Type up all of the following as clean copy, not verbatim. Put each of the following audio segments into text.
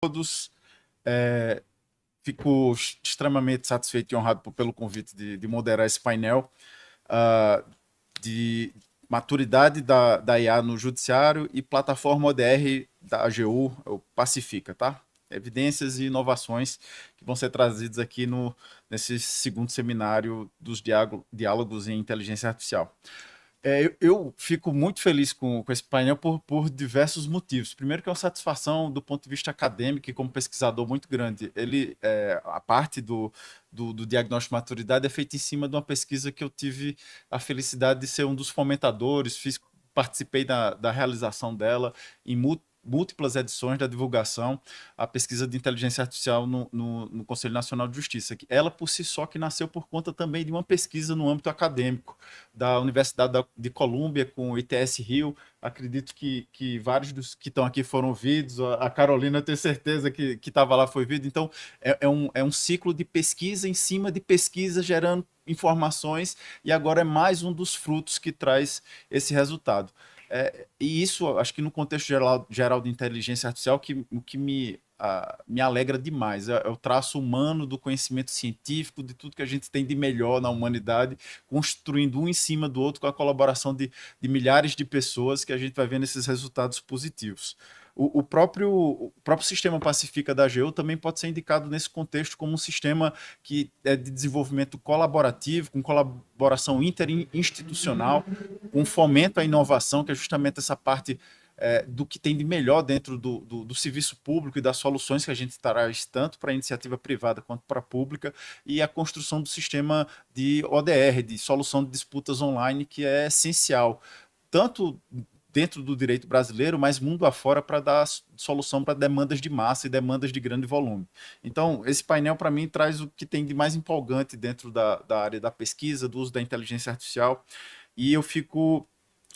Todos. É, Fico extremamente satisfeito e honrado pelo convite de moderar esse painel de maturidade da IA no judiciário e plataforma ODR da AGU, o Pacifica, tá? Evidências e inovações que vão ser trazidas aqui nesse segundo seminário dos diálogos em inteligência artificial. Eu fico muito feliz com esse painel por diversos motivos. Primeiro que é uma satisfação do ponto de vista acadêmico e como pesquisador muito grande. A parte do diagnóstico de maturidade é feita em cima de uma pesquisa que eu tive a felicidade de ser um dos fomentadores, participei da realização dela em múltiplas edições da divulgação, a pesquisa de inteligência artificial no Conselho Nacional de Justiça. Ela, por si só, que nasceu por conta também de uma pesquisa no âmbito acadêmico, da Universidade de Colômbia com o ITS-Rio. Acredito que vários dos que estão aqui foram ouvidos, a Carolina, eu tenho certeza que estava lá, foi ouvido. Então, é um ciclo de pesquisa em cima de pesquisa, gerando informações, e agora é mais um dos frutos que traz esse resultado. E isso, acho que no contexto geral de inteligência artificial, o que me alegra demais é o traço humano do conhecimento científico, de tudo que a gente tem de melhor na humanidade, construindo um em cima do outro com a colaboração de milhares de pessoas, que a gente vai vendo esses resultados positivos. O próprio sistema Pacifica da AGU também pode ser indicado nesse contexto como um sistema que é de desenvolvimento colaborativo, com colaboração interinstitucional, com fomento à inovação, que é justamente essa parte do que tem de melhor dentro do serviço público e das soluções que a gente traz tanto para a iniciativa privada quanto para a pública, e a construção do sistema de ODR, de solução de disputas online, que é essencial, tanto dentro do direito brasileiro, mas mundo afora, para dar solução para demandas de massa e demandas de grande volume. Então, esse painel, para mim, traz o que tem de mais empolgante dentro da área da pesquisa, do uso da inteligência artificial, e eu fico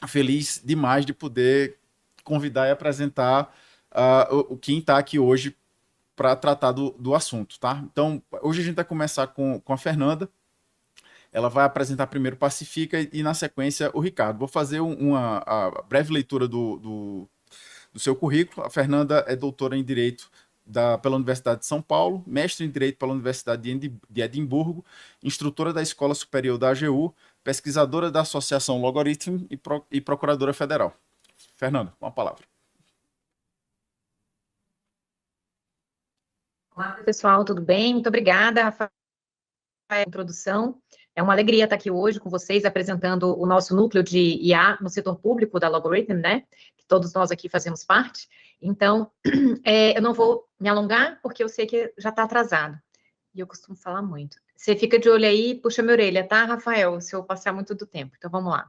feliz demais de poder convidar e apresentar quem está aqui hoje para tratar do assunto, tá? Então, hoje a gente vai começar com a Fernanda. Ela vai apresentar primeiro Pacifica e na sequência, o Ricardo. Vou fazer a breve leitura do seu currículo. A Fernanda é doutora em Direito pela Universidade de São Paulo, mestre em Direito pela Universidade de Edimburgo, instrutora da Escola Superior da AGU, pesquisadora da Associação Logarithm e procuradora federal. Fernanda, com a palavra. Olá, pessoal, tudo bem? Muito obrigada, Rafael, pela introdução. É uma alegria estar aqui hoje com vocês, apresentando o nosso núcleo de IA no setor público da Logarithm, né? Que todos nós aqui fazemos parte. Então, eu não vou me alongar, porque eu sei que já está atrasado. E eu costumo falar muito. Você fica de olho aí, puxa minha orelha, tá, Rafael? Se eu passar muito do tempo. Então, vamos lá.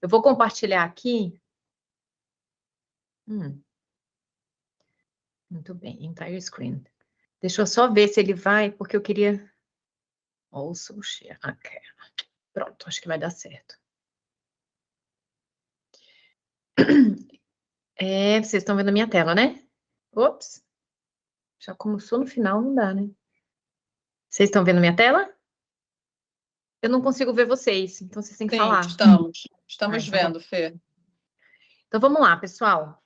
Eu vou compartilhar aqui. Muito bem, entire screen. Deixa eu só ver se ele vai, porque eu queria... Also share. Okay. Pronto, acho que vai dar certo. Vocês estão vendo a minha tela, né? Ops. Já começou no final, não dá, né? Vocês estão vendo a minha tela? Eu não consigo ver vocês, então vocês têm que falar. Estamos vendo, Fê. Então vamos lá, pessoal.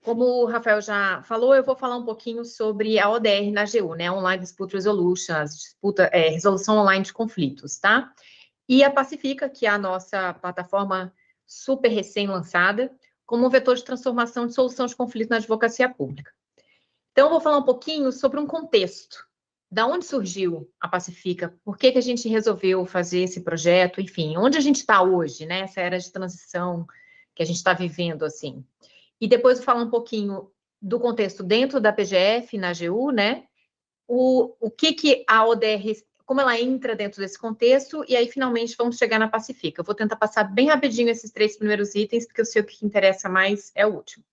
Como o Rafael já falou, eu vou falar um pouquinho sobre a ODR na AGU, né? Online Dispute Resolution, resolução online de conflitos, tá? E a Pacifica, que é a nossa plataforma super recém-lançada, como um vetor de transformação de solução de conflito na advocacia pública. Então, eu vou falar um pouquinho sobre um contexto. Da onde surgiu a Pacifica? Por que a gente resolveu fazer esse projeto? Enfim, onde a gente está hoje, né? Essa era de transição que a gente está vivendo, assim. E depois eu vou falar um pouquinho do contexto dentro da PGF, na AGU, né? O que a ODR, como ela entra dentro desse contexto, e aí, finalmente, vamos chegar na Pacifica. Eu vou tentar passar bem rapidinho esses 3 primeiros itens, porque eu sei o que interessa mais é o último.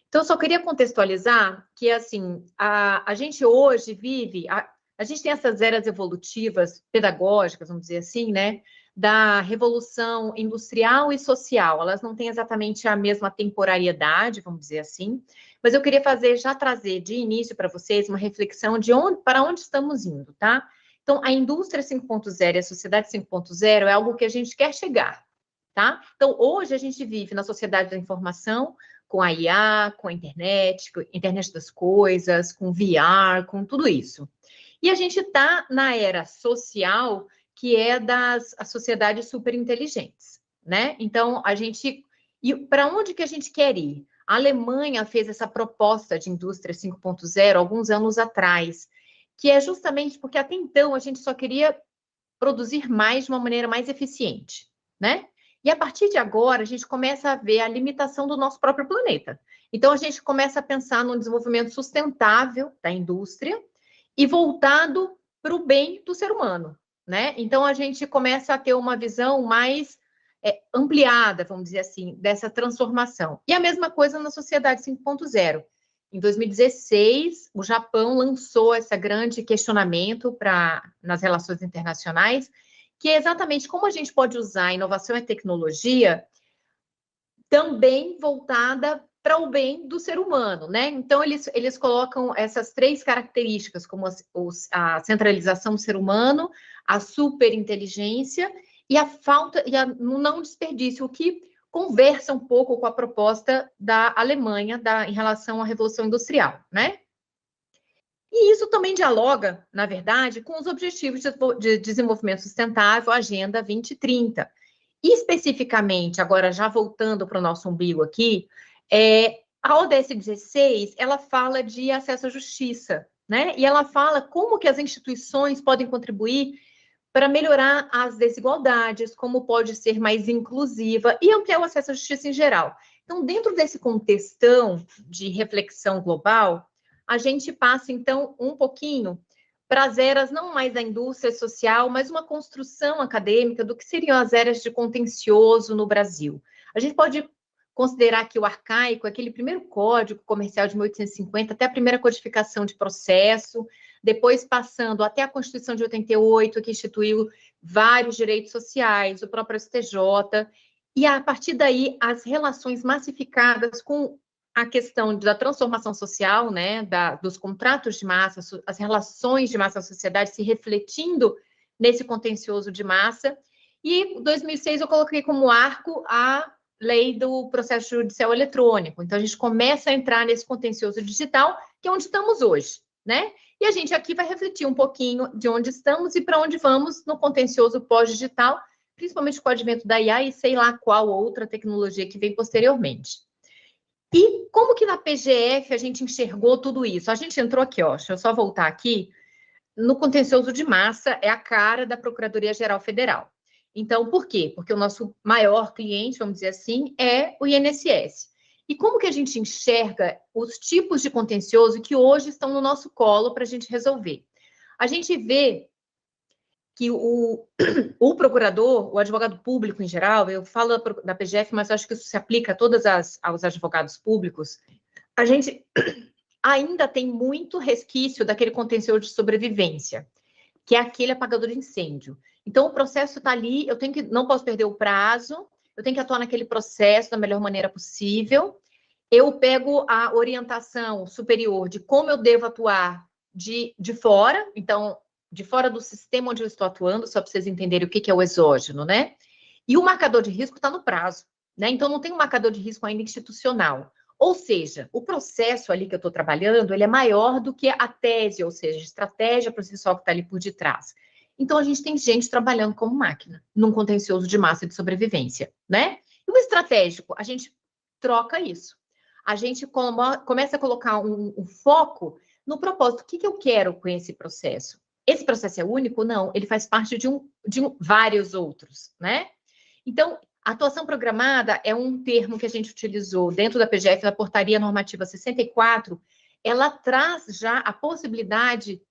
Então, eu só queria contextualizar que, assim, a gente hoje vive... A gente tem essas eras evolutivas, pedagógicas, vamos dizer assim, né? Da revolução industrial e social. Elas não têm exatamente a mesma temporariedade, vamos dizer assim, mas eu queria já trazer de início para vocês uma reflexão de para onde estamos indo, tá? Então, a indústria 5.0 e a sociedade 5.0 é algo que a gente quer chegar, tá? Então, hoje a gente vive na sociedade da informação, com a IA, com a internet, com a internet das coisas, com VR, com tudo isso. E a gente está na era social, que é das as sociedades superinteligentes, né? Então, e para onde que a gente quer ir? A Alemanha fez essa proposta de indústria 5.0 alguns anos atrás, que é justamente porque até então a gente só queria produzir mais de uma maneira mais eficiente, né? E a partir de agora, a gente começa a ver a limitação do nosso próprio planeta. Então, a gente começa a pensar no desenvolvimento sustentável da indústria e voltado para o bem do ser humano, né? Então, a gente começa a ter uma visão mais ampliada, vamos dizer assim, dessa transformação. E a mesma coisa na sociedade 5.0. Em 2016, o Japão lançou esse grande questionamento nas relações internacionais, que é exatamente como a gente pode usar a inovação e a tecnologia também voltada para o bem do ser humano, né? Então, eles colocam essas 3 características, como a centralização do ser humano, a superinteligência e a falta, e o não desperdício, o que conversa um pouco com a proposta da Alemanha em relação à Revolução Industrial, né? E isso também dialoga, na verdade, com os Objetivos de Desenvolvimento Sustentável, Agenda 2030. E especificamente, agora já voltando para o nosso umbigo aqui, a ODS 16, ela fala de acesso à justiça, né? E ela fala como que as instituições podem contribuir para melhorar as desigualdades, como pode ser mais inclusiva e ampliar o acesso à justiça em geral. Então, dentro desse contextão de reflexão global, a gente passa, então, um pouquinho para as eras não mais da indústria social, mas uma construção acadêmica do que seriam as eras de contencioso no Brasil. A gente pode considerar que o arcaico, aquele primeiro Código Comercial de 1850, até a primeira codificação de processo, depois passando até a Constituição de 88, que instituiu vários direitos sociais, o próprio STJ, e a partir daí as relações massificadas com a questão da transformação social, né, dos contratos de massa, as relações de massa à sociedade se refletindo nesse contencioso de massa. E em 2006 eu coloquei como arco a lei do processo judicial eletrônico. Então, a gente começa a entrar nesse contencioso digital, que é onde estamos hoje, né? E a gente aqui vai refletir um pouquinho de onde estamos e para onde vamos no contencioso pós-digital, principalmente com o advento da IA e sei lá qual outra tecnologia que vem posteriormente. E como que na PGF a gente enxergou tudo isso? A gente entrou aqui, ó, deixa eu só voltar aqui, no contencioso de massa, é a cara da Procuradoria-Geral Federal. Então, por quê? Porque o nosso maior cliente, vamos dizer assim, é o INSS. E como que a gente enxerga os tipos de contencioso que hoje estão no nosso colo para a gente resolver? A gente vê que o procurador, o advogado público em geral, eu falo da PGF, mas acho que isso se aplica a todos aos advogados públicos, a gente ainda tem muito resquício daquele contencioso de sobrevivência, que é aquele apagador de incêndio. Então, o processo está ali, não posso perder o prazo, eu tenho que atuar naquele processo da melhor maneira possível, eu pego a orientação superior de como eu devo atuar de fora, então, de fora do sistema onde eu estou atuando, só para vocês entenderem o que é o exógeno, né? E o marcador de risco está no prazo, né? Então, não tem um marcador de risco ainda institucional. Ou seja, o processo ali que eu estou trabalhando, ele é maior do que a tese, ou seja, a estratégia processual que está ali por detrás. Então, a gente tem gente trabalhando como máquina, num contencioso de massa de sobrevivência, né? E o estratégico, a gente troca isso. A gente começa a colocar um foco no propósito. O que eu quero com esse processo? Esse processo é único? Não, ele faz parte de vários outros, né? Então, atuação programada é um termo que a gente utilizou dentro da PGF, da Portaria Normativa 64, ela traz já a possibilidade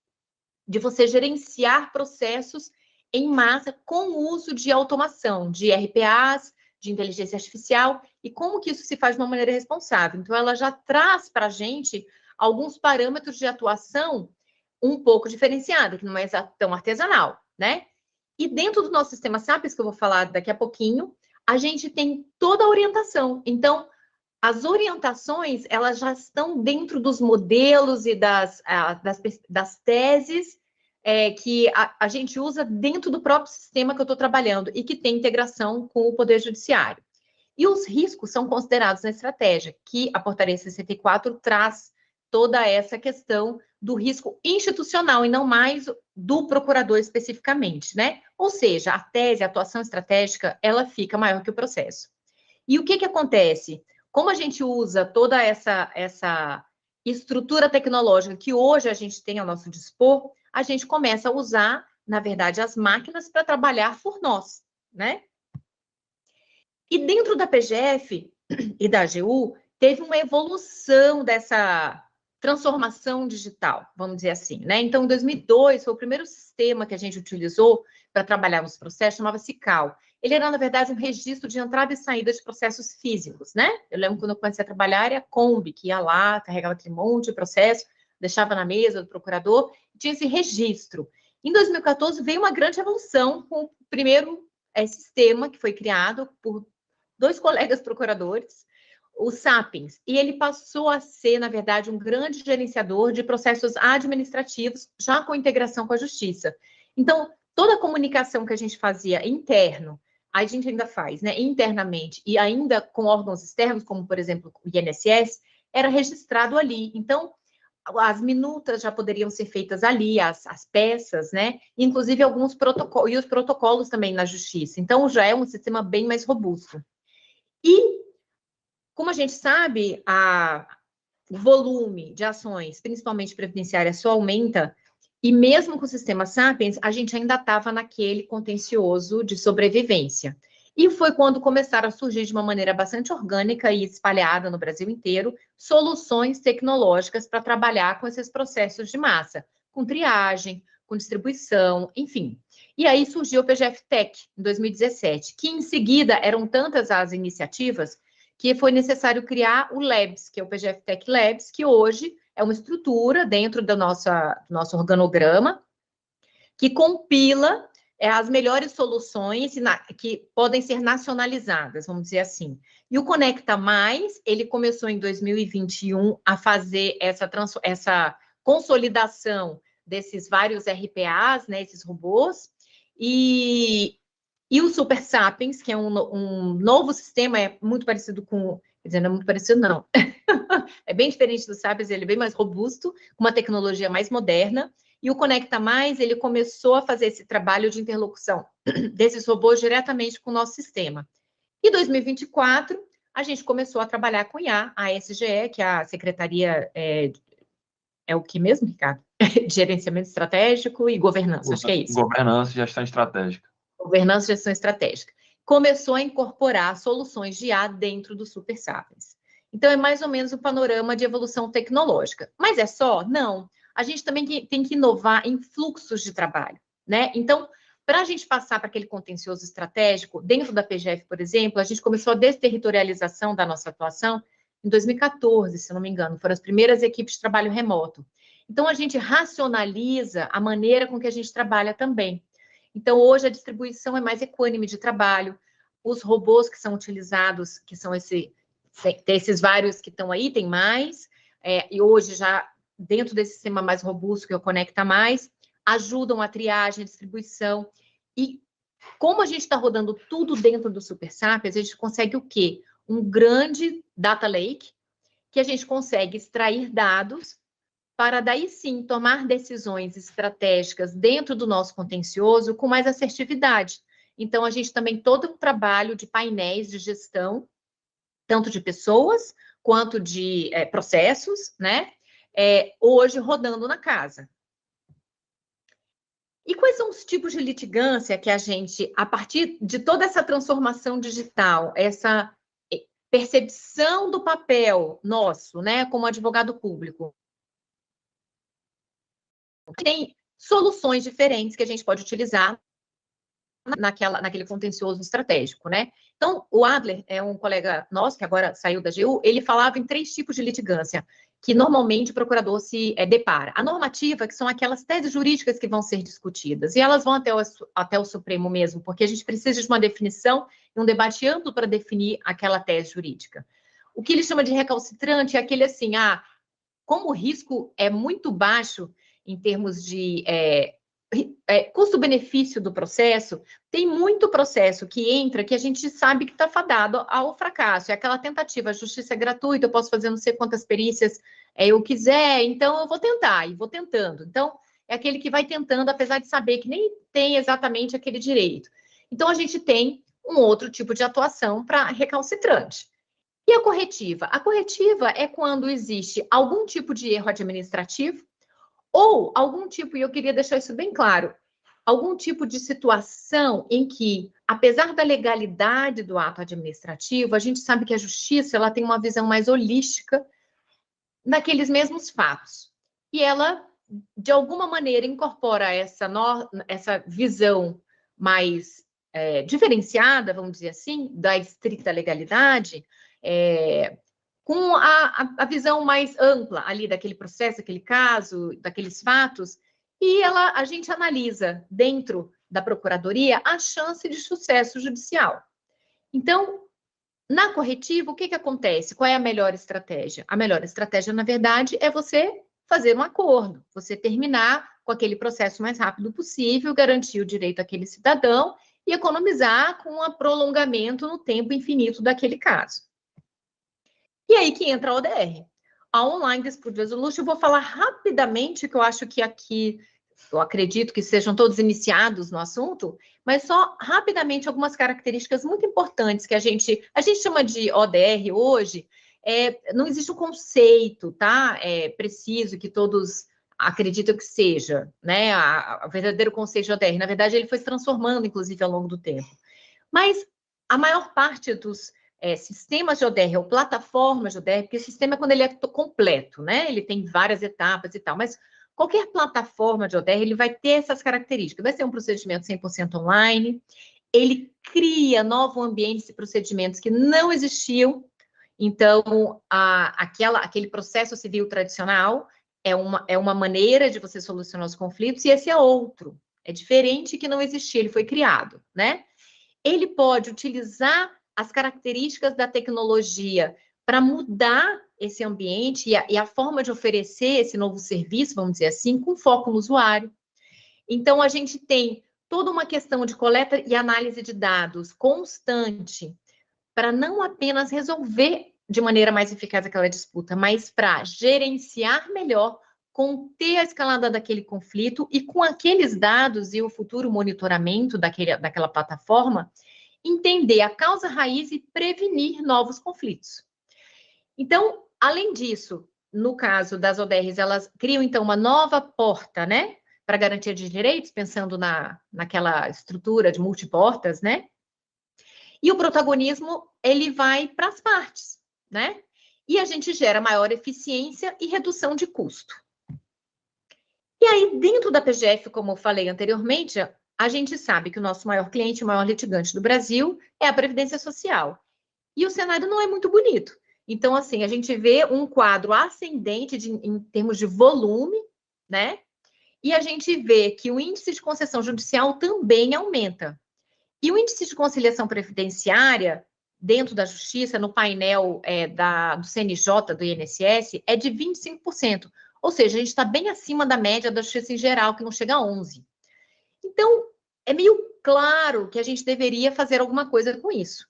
de você gerenciar processos em massa com o uso de automação, de RPAs, de inteligência artificial, e como que isso se faz de uma maneira responsável. Então, ela já traz para a gente alguns parâmetros de atuação um pouco diferenciada, que não é tão artesanal, né? E dentro do nosso sistema SAPES, que eu vou falar daqui a pouquinho, a gente tem toda a orientação. Então, as orientações, elas já estão dentro dos modelos e das teses que a gente usa dentro do próprio sistema que eu estou trabalhando e que tem integração com o Poder Judiciário. E os riscos são considerados na estratégia, que a Portaria 64 traz toda essa questão do risco institucional e não mais do procurador especificamente, né? Ou seja, a tese, a atuação estratégica, ela fica maior que o processo. E o que acontece? Como a gente usa toda essa estrutura tecnológica que hoje a gente tem ao nosso dispor, a gente começa a usar, na verdade, as máquinas para trabalhar por nós, né? E dentro da PGF e da AGU, teve uma evolução dessa transformação digital, vamos dizer assim, né? Então, em 2002, foi o primeiro sistema que a gente utilizou para trabalhar nos processos, chamava-se CAL. Ele era, na verdade, um registro de entrada e saída de processos físicos, né? Eu lembro quando eu comecei a trabalhar, era a Kombi, que ia lá, carregava aquele monte de processo, deixava na mesa do procurador, tinha esse registro. Em 2014, veio uma grande evolução com o primeiro sistema que foi criado por 2 colegas procuradores, o Sapiens, e ele passou a ser, na verdade, um grande gerenciador de processos administrativos, já com integração com a justiça. Então, toda a comunicação que a gente fazia interno, a gente ainda faz, né, internamente, e ainda com órgãos externos, como, por exemplo, o INSS, era registrado ali. Então, as minutas já poderiam ser feitas ali, as peças, né, inclusive alguns protocolos, e os protocolos também na justiça. Então, já é um sistema bem mais robusto. E, como a gente sabe, o volume de ações, principalmente previdenciárias, só aumenta, e mesmo com o sistema Sapiens, a gente ainda estava naquele contencioso de sobrevivência. E foi quando começaram a surgir de uma maneira bastante orgânica e espalhada no Brasil inteiro, soluções tecnológicas para trabalhar com esses processos de massa, com triagem, com distribuição, enfim. E aí surgiu o PGF Tech, em 2017, que em seguida eram tantas as iniciativas que foi necessário criar o Labs, que é o PGF Tech Labs, que hoje é uma estrutura dentro do nosso organograma, que compila as melhores soluções que podem ser nacionalizadas, vamos dizer assim. E o Conecta Mais, ele começou em 2021 a fazer essa consolidação desses vários RPAs, né, esses robôs, e o Super Sapiens, que é um novo sistema, é muito parecido com... Quer dizer, não é muito parecido, não. É bem diferente do Sapiens, ele é bem mais robusto, com uma tecnologia mais moderna. E o Conecta Mais, ele começou a fazer esse trabalho de interlocução desses robôs diretamente com o nosso sistema. Em 2024, a gente começou a trabalhar com IA, a SGE, que é a Secretaria... É o que mesmo, Ricardo? Gerenciamento Estratégico e Governança, acho que é isso. Governança e Gestão Estratégica. Governança e Gestão Estratégica. Começou a incorporar soluções de IA dentro do Super Sapiens. Então, é mais ou menos o panorama de evolução tecnológica. Mas é só? Não. A gente também tem que inovar em fluxos de trabalho, né? Então, para a gente passar para aquele contencioso estratégico, dentro da PGF, por exemplo, a gente começou a desterritorialização da nossa atuação em 2014, se não me engano. Foram as primeiras equipes de trabalho remoto. Então, a gente racionaliza a maneira com que a gente trabalha também. Então, hoje a distribuição é mais equânime de trabalho. Os robôs que são utilizados, que são tem esses vários que estão aí, tem mais. E hoje já, dentro desse sistema mais robusto, que é o Conecta Mais, ajudam a triagem, a distribuição. E como a gente está rodando tudo dentro do Super Sapiens, a gente consegue o quê? Um grande data lake, que a gente consegue extrair dados para daí sim tomar decisões estratégicas dentro do nosso contencioso com mais assertividade. Então, a gente também todo um trabalho de painéis de gestão, tanto de pessoas quanto de processos, né? Hoje rodando na casa. E quais são os tipos de litigância que a gente, a partir de toda essa transformação digital, essa percepção do papel nosso, né, como advogado público, tem soluções diferentes que a gente pode utilizar naquele contencioso estratégico, né? Então, o Adler é um colega nosso, que agora saiu da AGU, ele falava em 3 tipos de litigância, que normalmente o procurador se depara. A normativa, que são aquelas teses jurídicas que vão ser discutidas, e elas vão até o Supremo mesmo, porque a gente precisa de uma definição e um debate amplo para definir aquela tese jurídica. O que ele chama de recalcitrante é aquele assim, como o risco é muito baixo em termos de custo-benefício do processo, tem muito processo que entra que a gente sabe que está fadado ao fracasso. É aquela tentativa, a justiça é gratuita, eu posso fazer não sei quantas perícias eu quiser, então eu vou tentar, e vou tentando. Então, é aquele que vai tentando, apesar de saber que nem tem exatamente aquele direito. Então, a gente tem um outro tipo de atuação para recalcitrante. E a corretiva? A corretiva é quando existe algum tipo de erro administrativo ou algum tipo, e eu queria deixar isso bem claro, algum tipo de situação em que, apesar da legalidade do ato administrativo, a gente sabe que a justiça ela tem uma visão mais holística naqueles mesmos fatos. E ela, de alguma maneira, incorpora essa visão mais diferenciada, vamos dizer assim, da estrita legalidade, com a visão mais ampla ali daquele processo, daquele caso, daqueles fatos, e a gente analisa dentro da procuradoria a chance de sucesso judicial. Então, na corretiva, o que acontece? Qual é a melhor estratégia? A melhor estratégia, na verdade, é você fazer um acordo, você terminar com aquele processo o mais rápido possível, garantir o direito àquele cidadão e economizar com o prolongamento no tempo infinito daquele caso. E aí que entra a ODR. A Online Dispute Resolution, eu vou falar rapidamente, que eu acho que aqui, eu acredito que sejam todos iniciados no assunto, mas só rapidamente algumas características muito importantes que a gente chama de ODR hoje, não existe um conceito, tá? Preciso que todos acreditam que seja, né? O verdadeiro conceito de ODR. Na verdade, ele foi se transformando, inclusive, ao longo do tempo. Mas a maior parte dos sistemas de ODR ou plataformas de ODR, porque o sistema é quando ele é completo, né? Ele tem várias etapas e tal, mas qualquer plataforma de ODR, ele vai ter essas características. Vai ser um procedimento 100% online, ele cria novos ambientes e procedimentos que não existiam. Então, aquele processo civil tradicional é uma maneira de você solucionar os conflitos, e esse é outro. É diferente, que não existia, ele foi criado, né? Ele pode utilizar as características da tecnologia para mudar esse ambiente e a forma de oferecer esse novo serviço, vamos dizer assim, com foco no usuário. Então, a gente tem toda uma questão de coleta e análise de dados constante para não apenas resolver de maneira mais eficaz aquela disputa, mas para gerenciar melhor, conter a escalada daquele conflito e, com aqueles dados e o futuro monitoramento daquela plataforma, entender a causa raiz e prevenir novos conflitos. Então, além disso, no caso das ODRs, elas criam, então, uma nova porta, né, para garantia de direitos, pensando naquela estrutura de multiportas, né? E o protagonismo, ele vai para as partes, né? E a gente gera maior eficiência e redução de custo. E aí, dentro da PGF, como eu falei anteriormente, a gente sabe que o nosso maior cliente, o maior litigante do Brasil, é a Previdência Social. E o cenário não é muito bonito. Então, assim, a gente vê um quadro ascendente em termos de volume, né? E a gente vê que o índice de concessão judicial também aumenta. E o índice de conciliação previdenciária, dentro da Justiça, no painel do CNJ, do INSS, é de 25%. Ou seja, a gente está bem acima da média da Justiça em geral, que não chega a 11%. Então, é meio claro que a gente deveria fazer alguma coisa com isso.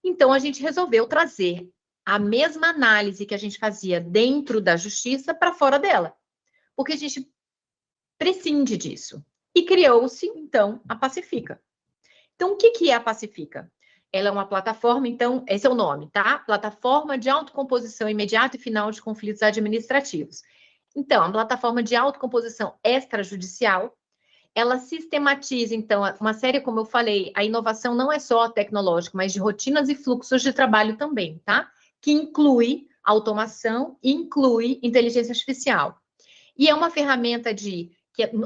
Então, a gente resolveu trazer a mesma análise que a gente fazia dentro da Justiça para fora dela. Porque a gente prescinde disso. E criou-se, então, a Pacifica. Então, o que é a Pacifica? Ela é uma plataforma, então, esse é o nome, tá? Plataforma de autocomposição imediata e final de conflitos administrativos. Então, a plataforma de autocomposição extrajudicial, ela sistematiza, então, uma série, como eu falei, a inovação não é só tecnológica, mas de rotinas e fluxos de trabalho também, tá? Que inclui automação e inclui inteligência artificial. E é uma ferramenta que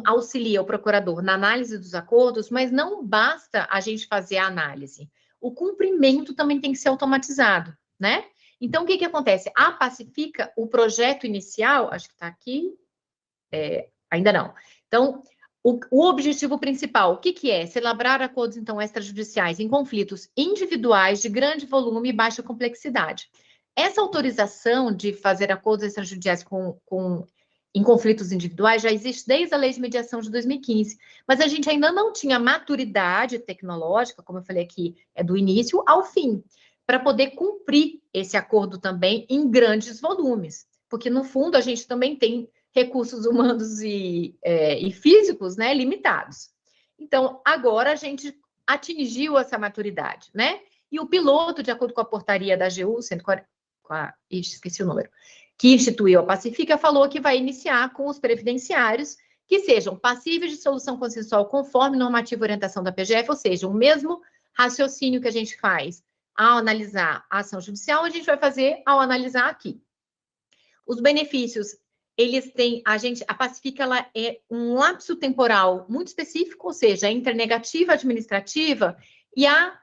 auxilia o procurador na análise dos acordos, mas não basta a gente fazer a análise. O cumprimento também tem que ser automatizado, né? Então, o que acontece? A Pacifica, o projeto inicial, acho que está aqui, ainda não. Então, o objetivo principal, o que é? Celebrar acordos, então, extrajudiciais em conflitos individuais de grande volume e baixa complexidade. Essa autorização de fazer acordos extrajudiciais em conflitos individuais já existe desde a Lei de Mediação de 2015, mas a gente ainda não tinha maturidade tecnológica, como eu falei aqui, é do início ao fim, para poder cumprir esse acordo também em grandes volumes, porque no fundo a gente também tem recursos humanos e físicos, né, limitados. Então, agora a gente atingiu essa maturidade, né? E o piloto, de acordo com a portaria da AGU, esqueci o número, que instituiu a Pacífica, falou que vai iniciar com os previdenciários que sejam passíveis de solução consensual conforme normativa e orientação da PGF, ou seja, o mesmo raciocínio que a gente faz ao analisar a ação judicial, a gente vai fazer ao analisar aqui. Os benefícios, eles têm, a Pacífica, ela é um lapso temporal muito específico, ou seja, entre a negativa administrativa e a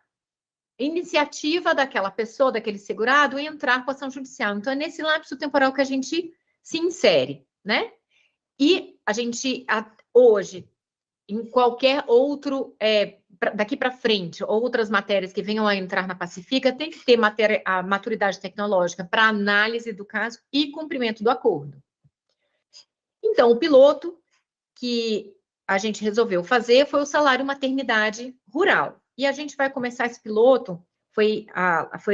iniciativa daquela pessoa, daquele segurado, em entrar com a ação judicial. Então, é nesse lapso temporal que a gente se insere, né? E a gente, hoje, em qualquer outro, daqui para frente, outras matérias que venham a entrar na Pacífica, tem que ter a maturidade tecnológica para análise do caso e cumprimento do acordo. Então, o piloto que a gente resolveu fazer foi o salário maternidade rural. E a gente vai começar esse piloto, foi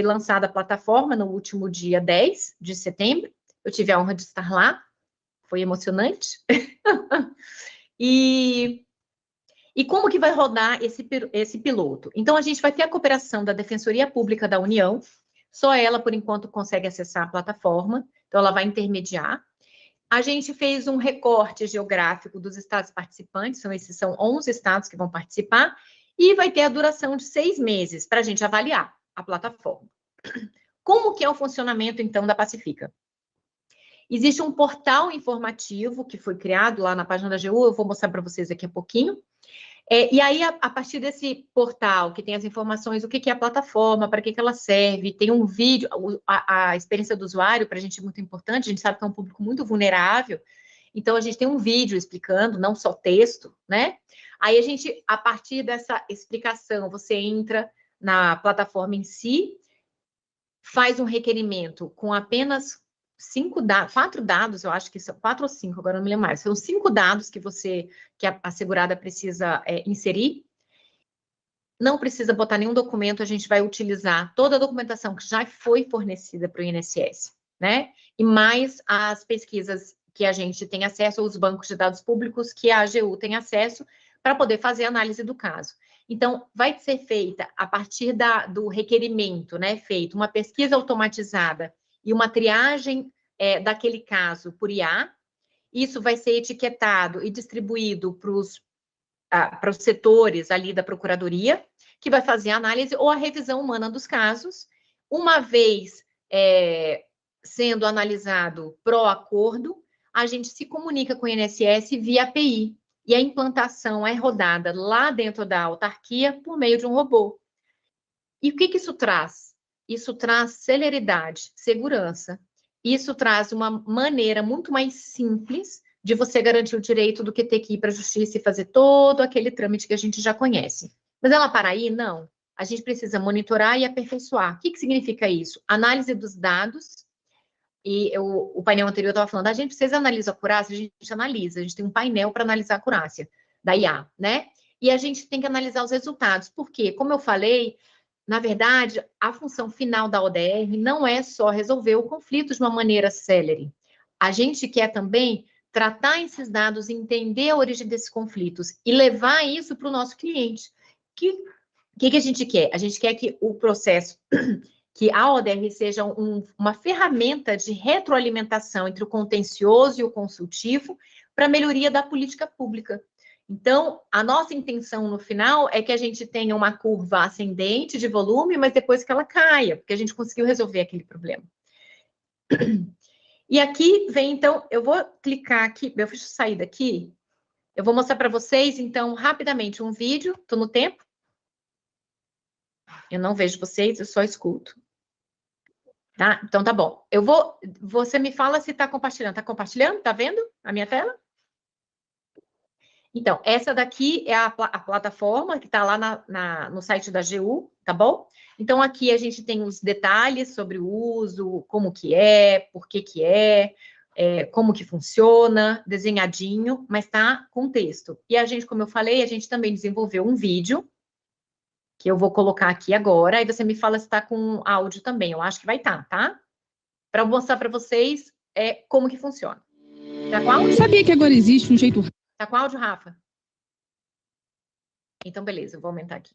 lançada a plataforma no último dia 10 de setembro, eu tive a honra de estar lá, foi emocionante. E como que vai rodar esse piloto? Então, a gente vai ter a cooperação da Defensoria Pública da União, só ela, por enquanto, consegue acessar a plataforma, então ela vai intermediar. A gente fez um recorte geográfico dos estados participantes, são 11 estados que vão participar, e vai ter a duração de 6 meses para a gente avaliar a plataforma. Como que é o funcionamento, então, da Pacífica? Existe um portal informativo que foi criado lá na página da AGU, eu vou mostrar para vocês daqui a pouquinho. E aí, a partir desse portal, que tem as informações, o que é a plataforma, para que ela serve, tem um vídeo, a experiência do usuário, para a gente é muito importante, a gente sabe que é um público muito vulnerável, então a gente tem um vídeo explicando, não só texto, né? Aí a gente, a partir dessa explicação, você entra na plataforma em si, faz um requerimento com apenas 4 dados, eu acho que são 4 ou 5, agora não me lembro mais. São 5 dados que a segurada precisa inserir. Não precisa botar nenhum documento, a gente vai utilizar toda a documentação que já foi fornecida para o INSS, né? E mais as pesquisas que a gente tem acesso, os bancos de dados públicos que a AGU tem acesso, para poder fazer a análise do caso. Então, vai ser feita, a partir do requerimento, né, feito uma pesquisa automatizada e uma triagem daquele caso por IA, isso vai ser etiquetado e distribuído para os setores ali da Procuradoria, que vai fazer a análise ou a revisão humana dos casos, uma vez sendo analisado pró-acordo, a gente se comunica com o INSS via API, e a implantação é rodada lá dentro da autarquia por meio de um robô. E o que isso traz? Isso traz celeridade, segurança. Isso traz uma maneira muito mais simples de você garantir o direito do que ter que ir para a justiça e fazer todo aquele trâmite que a gente já conhece. Mas ela para aí? Não. A gente precisa monitorar e aperfeiçoar. O que significa isso? Análise dos dados. E o painel anterior estava falando, a gente precisa analisar a acurácia, a gente analisa, a gente tem um painel para analisar a acurácia da IA, né? E a gente tem que analisar os resultados, porque, como eu falei, na verdade, a função final da ODR não é só resolver o conflito de uma maneira célere. A gente quer também tratar esses dados, entender a origem desses conflitos e levar isso para o nosso cliente. O que a gente quer? A gente quer que o processo, que a ODR seja uma ferramenta de retroalimentação entre o contencioso e o consultivo para a melhoria da política pública. Então, a nossa intenção no final é que a gente tenha uma curva ascendente de volume, mas depois que ela caia, porque a gente conseguiu resolver aquele problema. E aqui vem, então, eu vou clicar aqui, deixa eu sair daqui, eu vou mostrar para vocês, então, rapidamente, um vídeo, estou no tempo. Eu não vejo vocês, eu só escuto. Tá? Então, tá bom. Você me fala se está compartilhando. Está compartilhando? Está vendo a minha tela? Então, essa daqui é a plataforma que está lá no site da AGU, tá bom? Então, aqui a gente tem os detalhes sobre o uso, como que é, por que que é, como que funciona, desenhadinho, mas tá com texto. E a gente, como eu falei, a gente também desenvolveu um vídeo, que eu vou colocar aqui agora, aí você me fala se tá com áudio também, eu acho que vai estar, tá? Para mostrar para vocês como que funciona. Tá com áudio? Sabia que agora existe um jeito Tá com áudio, Rafa? Então, beleza, eu vou aumentar aqui.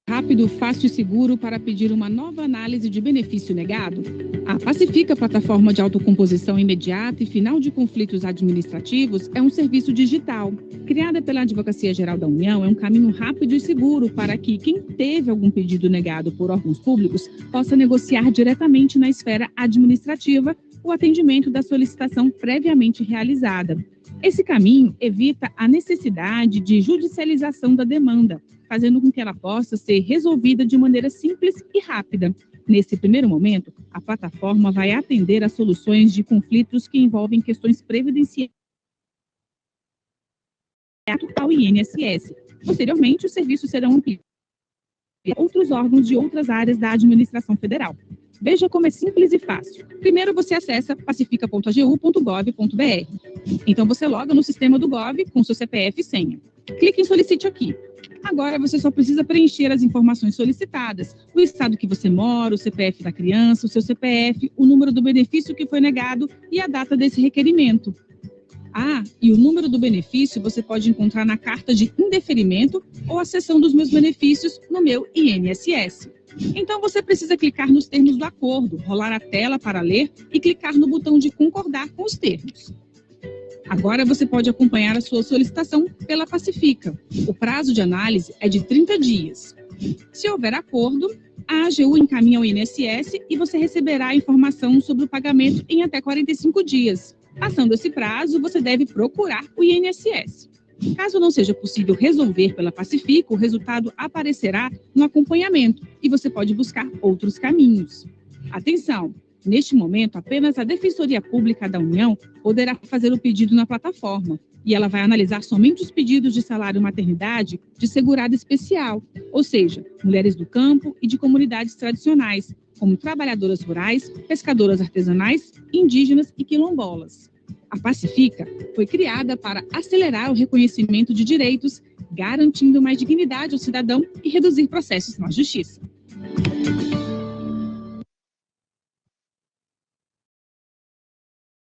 rápido, fácil e seguro para pedir uma nova análise de benefício negado? A Pacifica, plataforma de autocomposição imediata e final de conflitos administrativos, é um serviço digital. Criada pela Advocacia Geral da União, é um caminho rápido e seguro para que quem teve algum pedido negado por órgãos públicos possa negociar diretamente na esfera administrativa o atendimento da solicitação previamente realizada. Esse caminho evita a necessidade de judicialização da demanda, fazendo com que ela possa ser resolvida de maneira simples e rápida. Nesse primeiro momento, a plataforma vai atender a soluções de conflitos que envolvem questões previdenciárias ao INSS. Posteriormente, os serviços serão ampliados a outros órgãos de outras áreas da administração federal. Veja como é simples e fácil. Primeiro, você acessa pacifica.agu.gov.br. Então, você loga no sistema do Gov com seu CPF e senha. Clique em Solicite aqui. Agora, você só precisa preencher as informações solicitadas, o estado que você mora, o CPF da criança, o seu CPF, o número do benefício que foi negado e a data desse requerimento. E o número do benefício você pode encontrar na carta de indeferimento ou a seção dos meus benefícios no meu INSS. Então, você precisa clicar nos termos do acordo, rolar a tela para ler e clicar no botão de concordar com os termos. Agora você pode acompanhar a sua solicitação pela Pacifica. O prazo de análise é de 30 dias. Se houver acordo, a AGU encaminha ao INSS e você receberá a informação sobre o pagamento em até 45 dias. Passando esse prazo, você deve procurar o INSS. Caso não seja possível resolver pela Pacifica, o resultado aparecerá no acompanhamento e você pode buscar outros caminhos. Atenção! Neste momento, apenas a Defensoria Pública da União poderá fazer o pedido na plataforma e ela vai analisar somente os pedidos de salário maternidade de segurado especial, ou seja, mulheres do campo e de comunidades tradicionais, como trabalhadoras rurais, pescadoras artesanais, indígenas e quilombolas. A Pacifica foi criada para acelerar o reconhecimento de direitos, garantindo mais dignidade ao cidadão e reduzir processos na justiça.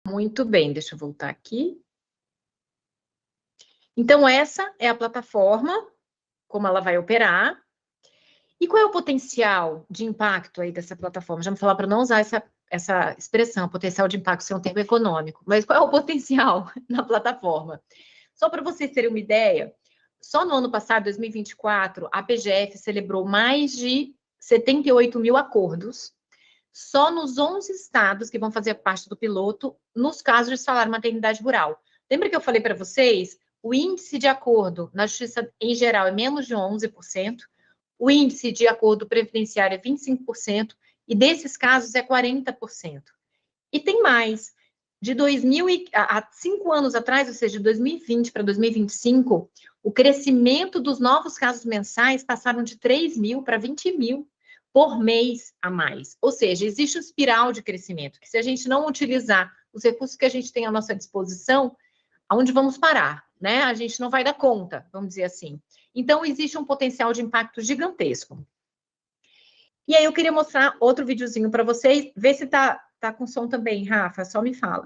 Muito bem, deixa eu voltar aqui. Então, essa é a plataforma, como ela vai operar. E qual é o potencial de impacto aí dessa plataforma? Já me falaram para não usar essa expressão, potencial de impacto, ser um termo econômico. Mas qual é o potencial na plataforma? Só para vocês terem uma ideia, só no ano passado, 2024, a PGF celebrou mais de 78 mil acordos, só nos 11 estados que vão fazer parte do piloto, nos casos de salário maternidade rural. Lembra que eu falei para vocês? O índice de acordo na justiça em geral é menos de 11%, o índice de acordo previdenciário é 25%, e desses casos é 40%. E tem mais. Há 5 anos atrás, ou seja, de 2020 para 2025, o crescimento dos novos casos mensais passaram de 3 mil para 20 mil por mês a mais. Ou seja, existe uma espiral de crescimento, que se a gente não utilizar os recursos que a gente tem à nossa disposição, aonde vamos parar, né? A gente não vai dar conta, vamos dizer assim. Então, existe um potencial de impacto gigantesco. E aí, eu queria mostrar outro videozinho para vocês, ver se tá com som também, Rafa, só me fala.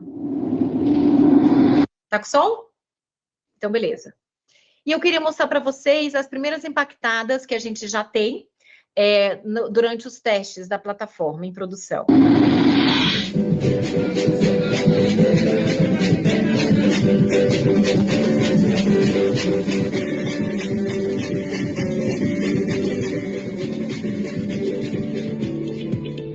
Tá com som? Então, beleza. E eu queria mostrar para vocês as primeiras impactadas que a gente já tem durante os testes da plataforma em produção.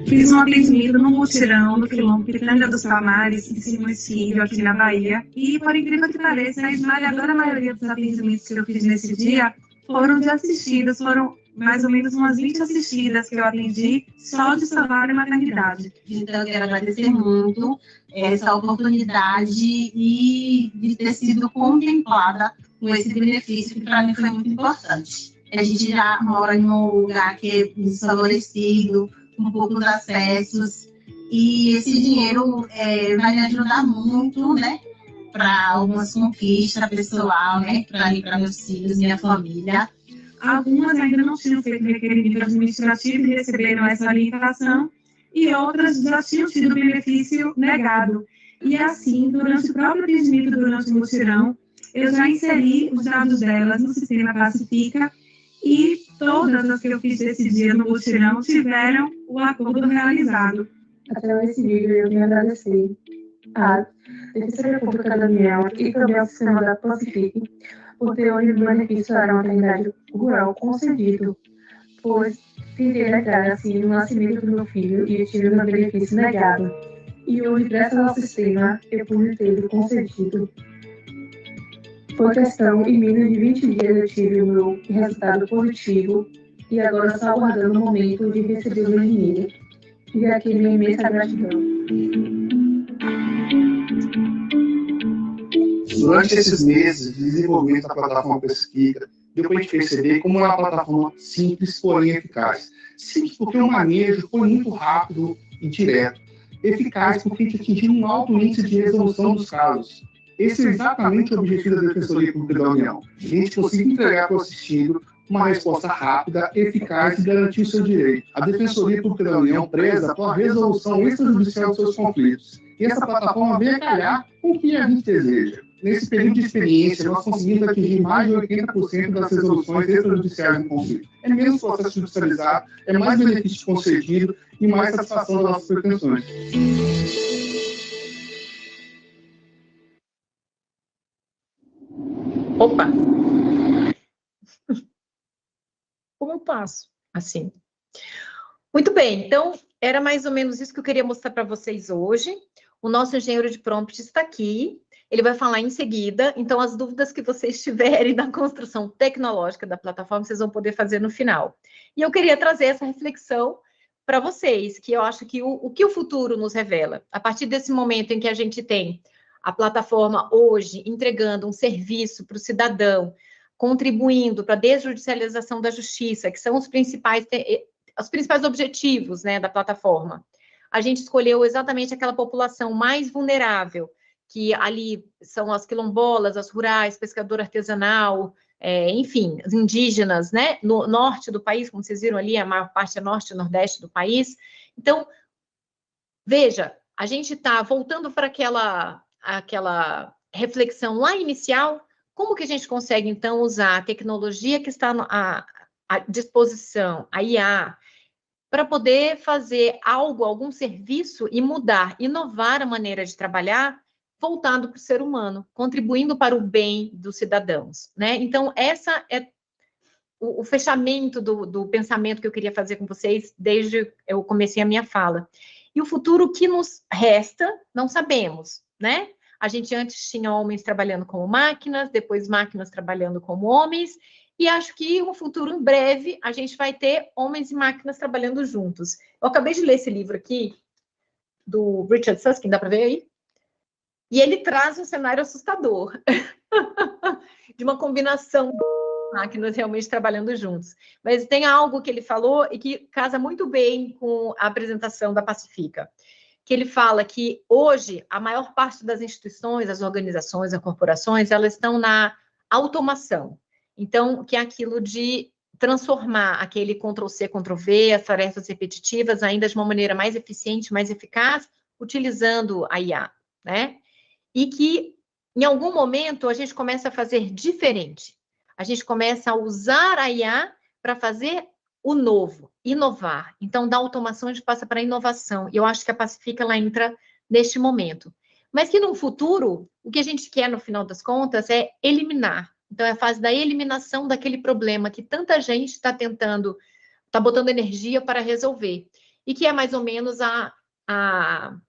Fiz um atendimento no mutirão do quilômetro Pitanga dos Palmares, em Simões Filho, aqui na Bahia. E, por incrível que pareça, a esmagadora maioria dos atendimentos que eu fiz nesse dia foram de assistidas, foram mais ou menos umas 20 assistidas que eu atendi só de salário e maternidade. Então, eu quero agradecer muito essa oportunidade e de ter sido contemplada com esse benefício, que para mim foi muito importante. A gente já mora em um lugar que é desfavorecido, um pouco dos acessos, E esse dinheiro vai me ajudar muito, né? Para algumas conquistas pessoal, né? Para meus filhos, minha família. Algumas ainda não tinham feito requerimento administrativo e receberam essa orientação, e outras já tinham tido o benefício negado. E assim, durante o próprio atendimento, durante o mutirão, eu já inseri os dados delas no sistema Pacifica, e todas as que eu fiz esse dia no mutirão tiveram o acordo realizado. Até esse vídeo eu quero agradecer à Defensoria Pública Daniel e também ao sistema da Pacific por ter o benefício à maternidade rural concedido, pois tentei negar assim o nascimento do meu filho e eu tive o meu benefício negado. E hoje, graças ao sistema, eu pude ter concedido. Por questão, em menos de 20 dias eu tive o meu resultado positivo e agora estou aguardando o momento de receber o meu dinheiro. E aqui minha imensa gratidão. Durante esses meses de desenvolvimento da plataforma Pacifica, deu para a gente perceber como é uma plataforma simples, porém eficaz. Simples porque o manejo foi muito rápido e direto. Eficaz porque a gente atingiu um alto índice de resolução dos casos. Esse é exatamente o objetivo da Defensoria Pública da União. A gente conseguir entregar para o assistido uma resposta rápida, eficaz e garantir o seu direito. A Defensoria Pública da União preza pela resolução extrajudicial dos seus conflitos. E essa plataforma vem a calhar com o que a gente deseja. Nesse período de experiência, nós conseguimos atingir mais de 80% das resoluções extrajudiciais do conflito. É menos processo judicializado, é mais benefício concedido e mais satisfação das nossas pretensões. Opa! Como eu passo? Assim. Muito bem, então era mais ou menos isso que eu queria mostrar para vocês hoje. O nosso engenheiro de prompt está aqui, ele vai falar em seguida, então as dúvidas que vocês tiverem na construção tecnológica da plataforma, vocês vão poder fazer no final. E eu queria trazer essa reflexão para vocês, que eu acho que o que o futuro nos revela, a partir desse momento em que a gente tem a plataforma hoje entregando um serviço para o cidadão, contribuindo para a desjudicialização da justiça, que são os principais objetivos, né, da plataforma. A gente escolheu exatamente aquela população mais vulnerável, que ali são as quilombolas, as rurais, pescador artesanal, enfim, as indígenas, né, no norte do país, como vocês viram ali, a maior parte é norte e nordeste do país. Então, veja, a gente está voltando para aquela reflexão lá inicial. Como que a gente consegue, então, usar a tecnologia que está à disposição, a IA, para poder fazer algum serviço e mudar, inovar a maneira de trabalhar, voltado para o ser humano, contribuindo para o bem dos cidadãos, né? Então, essa é o fechamento do pensamento que eu queria fazer com vocês desde eu comecei a minha fala. E o futuro que nos resta, não sabemos, né? A gente antes tinha homens trabalhando como máquinas, depois máquinas trabalhando como homens, e acho que no futuro, em breve, a gente vai ter homens e máquinas trabalhando juntos. Eu acabei de ler esse livro aqui, do Richard Susskind, dá para ver aí? E ele traz um cenário assustador, de uma combinação de máquinas realmente trabalhando juntos. Mas tem algo que ele falou e que casa muito bem com a apresentação da Pacifica, que ele fala que hoje a maior parte das instituições, as organizações, as corporações, elas estão na automação. Então, que é aquilo de transformar aquele Ctrl+C, Ctrl+V, as tarefas repetitivas, ainda de uma maneira mais eficiente, mais eficaz, utilizando a IA, né? E que, em algum momento, a gente começa a fazer diferente. A gente começa a usar a IA para fazer o novo, inovar. Então, da automação, a gente passa para a inovação. E eu acho que a Pacifica, ela entra neste momento. Mas que, no futuro, o que a gente quer, no final das contas, é eliminar. Então, é a fase da eliminação daquele problema que tanta gente está tentando, está botando energia para resolver. E que é mais ou menos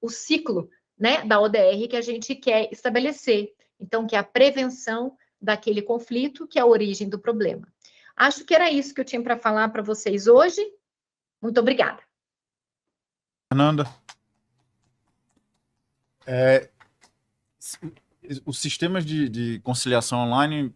o ciclo, né, da ODR que a gente quer estabelecer. Então, que é a prevenção daquele conflito, que é a origem do problema. Acho que era isso que eu tinha para falar para vocês hoje. Muito obrigada. Fernanda, os sistemas de conciliação online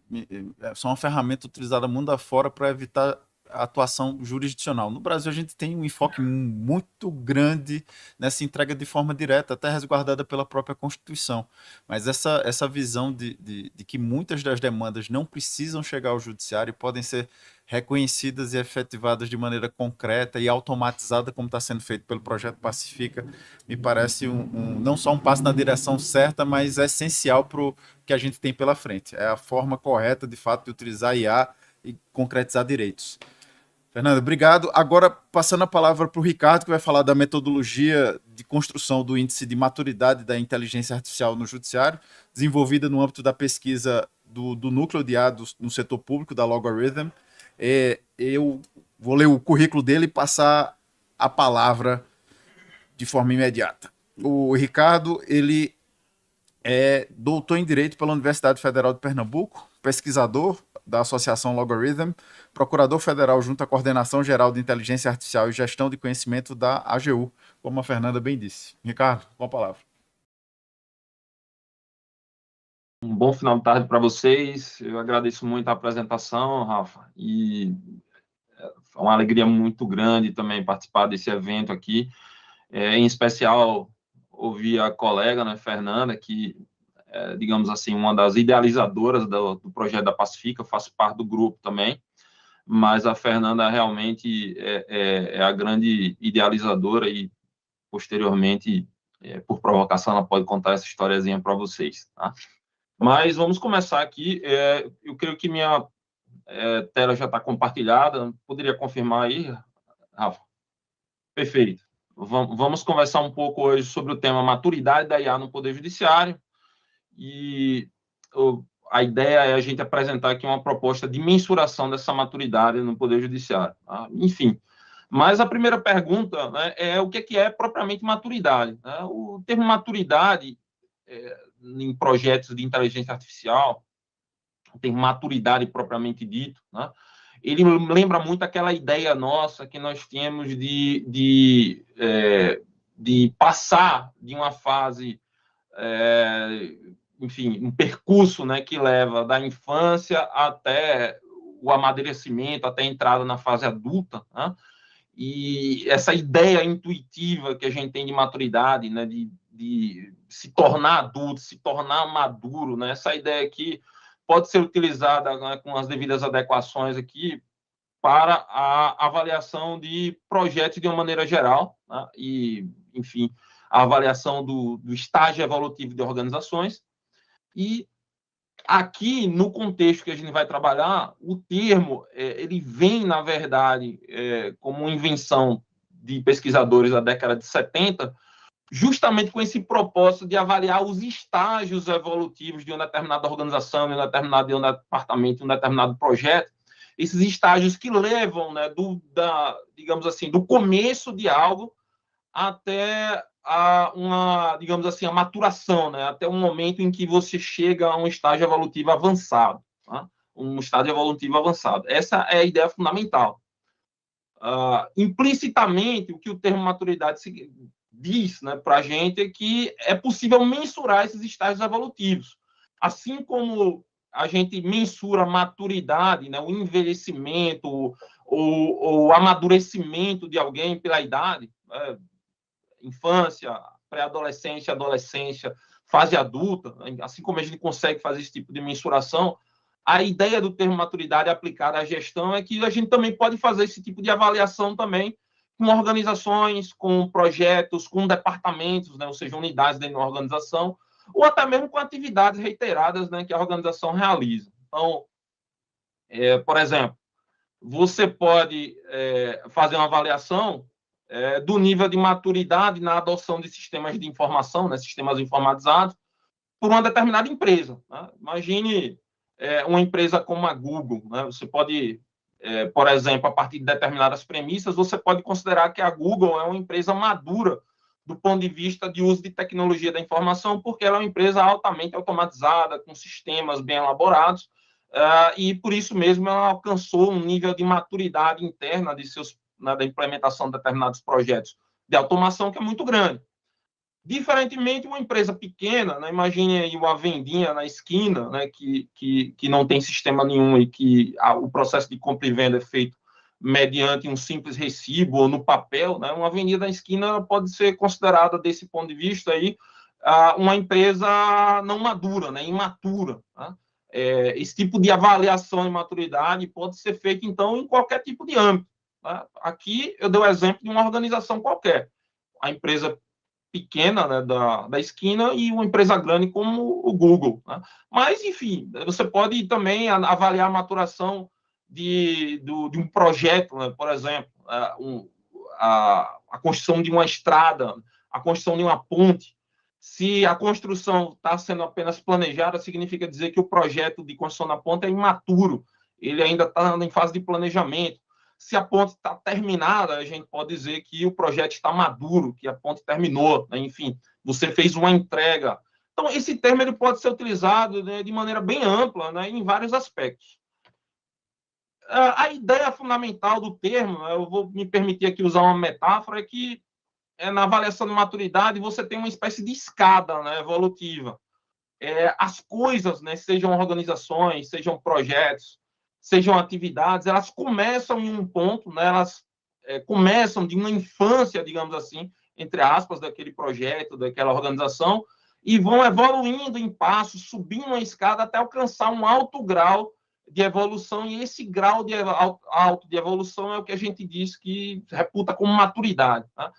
são uma ferramenta utilizada mundo afora para evitar a atuação jurisdicional. No Brasil, a gente tem um enfoque muito grande nessa entrega de forma direta, até resguardada pela própria Constituição. Mas essa visão de que muitas das demandas não precisam chegar ao judiciário e podem ser reconhecidas e efetivadas de maneira concreta e automatizada, como está sendo feito pelo Projeto Pacifica, me parece não só um passo na direção certa, mas é essencial para o que a gente tem pela frente. É a forma correta, de fato, de utilizar IA e concretizar direitos. Fernanda, obrigado. Agora, passando a palavra para o Ricardo, que vai falar da metodologia de construção do índice de maturidade da inteligência artificial no judiciário, desenvolvida no âmbito da pesquisa do núcleo de IA no setor público, da Logarithm. Eu vou ler o currículo dele e passar a palavra de forma imediata. O Ricardo, ele é doutor em Direito pela Universidade Federal de Pernambuco, pesquisador da Associação Logarithm, procurador federal junto à Coordenação Geral de Inteligência Artificial e Gestão de Conhecimento da AGU, como a Fernanda bem disse. Ricardo, com a palavra. Um bom final de tarde para vocês. Eu agradeço muito a apresentação, Rafa, e é uma alegria muito grande também participar desse evento aqui, em especial ouvir a colega, né, Fernanda, que digamos assim, uma das idealizadoras do projeto da Pacifica. Eu faço parte do grupo também, mas a Fernanda realmente é a grande idealizadora e, posteriormente, por provocação, ela pode contar essa historiazinha para vocês, tá? Mas vamos começar aqui. Eu creio que minha tela já está compartilhada. Poderia confirmar aí, Rafa? Perfeito. Vamos conversar um pouco hoje sobre o tema maturidade da IA no Poder Judiciário. E a ideia é a gente apresentar aqui uma proposta de mensuração dessa maturidade no Poder Judiciário, tá? Enfim, mas a primeira pergunta, né, é o que é propriamente maturidade, né? O termo maturidade, em projetos de inteligência artificial, o termo maturidade propriamente dito, né, ele lembra muito aquela ideia nossa que nós temos de passar de uma fase... enfim, um percurso, né, que leva da infância até o amadurecimento, até a entrada na fase adulta, né? E essa ideia intuitiva que a gente tem de maturidade, né, de se tornar adulto, se tornar maduro, né? Essa ideia aqui pode ser utilizada, né, com as devidas adequações aqui para a avaliação de projetos de uma maneira geral, né? E, enfim, a avaliação do estágio evolutivo de organizações. E aqui, no contexto que a gente vai trabalhar, o termo, ele vem, na verdade, como uma invenção de pesquisadores da década de 70, justamente com esse propósito de avaliar os estágios evolutivos de uma determinada organização, de um determinado departamento, de um determinado projeto, esses estágios que levam, né, digamos assim, do começo de algo até digamos assim, a maturação, né? Até um momento em que você chega a um estágio evolutivo avançado, tá? Um estágio evolutivo avançado. Essa é a ideia fundamental. Implicitamente, o que o termo maturidade diz, né, para a gente é que é possível mensurar esses estágios evolutivos. Assim como a gente mensura a maturidade, né, o envelhecimento, o amadurecimento de alguém pela idade, infância, pré-adolescência, adolescência, fase adulta, assim como a gente consegue fazer esse tipo de mensuração, a ideia do termo maturidade aplicada à gestão é que a gente também pode fazer esse tipo de avaliação também com organizações, com projetos, com departamentos, né, ou seja, unidades dentro da organização, ou até mesmo com atividades reiteradas, né, que a organização realiza. Então, por exemplo, você pode fazer uma avaliação do nível de maturidade na adoção de sistemas de informação, né, sistemas informatizados, por uma determinada empresa, né? Imagine uma empresa como a Google, né? Você pode, por exemplo, a partir de determinadas premissas, você pode considerar que a Google é uma empresa madura do ponto de vista de uso de tecnologia da informação, porque ela é uma empresa altamente automatizada, com sistemas bem elaborados, e por isso mesmo ela alcançou um nível de maturidade interna de da implementação de determinados projetos de automação que é muito grande. Diferentemente, uma empresa pequena, né, imagine aí uma vendinha na esquina, né, que não tem sistema nenhum e que o processo de compra e venda é feito mediante um simples recibo ou no papel, né, uma avenida da esquina pode ser considerada, desse ponto de vista, aí, uma empresa não madura, né, imatura. Né? Esse tipo de avaliação de maturidade pode ser feito, então, em qualquer tipo de âmbito. Né? Aqui eu dei o exemplo de uma organização qualquer. A empresa pequena, né, da esquina e uma empresa grande como o Google. Né? Mas, enfim, você pode também avaliar a maturação de um projeto, né? Por exemplo, a construção de uma estrada, a construção de uma ponte. Se a construção está sendo apenas planejada, significa dizer que o projeto de construção da ponte é imaturo, ele ainda está em fase de planejamento. Se a ponte está terminada, a gente pode dizer que o projeto está maduro, que a ponte terminou, né? Enfim, você fez uma entrega. Então, esse termo ele pode ser utilizado, né, de maneira bem ampla, né, em vários aspectos. A ideia fundamental do termo, eu vou me permitir aqui usar uma metáfora, é que na avaliação de maturidade você tem uma espécie de escada, né, evolutiva. As coisas, né, sejam organizações, sejam projetos, sejam atividades, elas começam em um ponto, né, elas começam de uma infância, digamos assim, entre aspas, daquele projeto, daquela organização, e vão evoluindo em passos, subindo uma escada até alcançar um alto grau de evolução, e esse grau alto de evolução é o que a gente diz que reputa como maturidade. Né?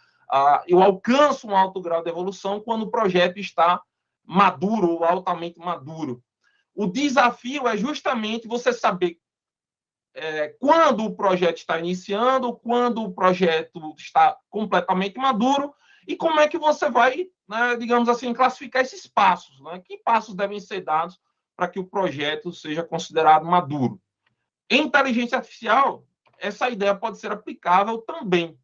Eu alcanço um alto grau de evolução quando o projeto está maduro ou altamente maduro. O desafio é justamente você saber quando o projeto está iniciando, quando o projeto está completamente maduro, e como é que você vai, né, digamos assim, classificar esses passos. Né? Que passos devem ser dados para que o projeto seja considerado maduro? Em inteligência artificial, essa ideia pode ser aplicável também.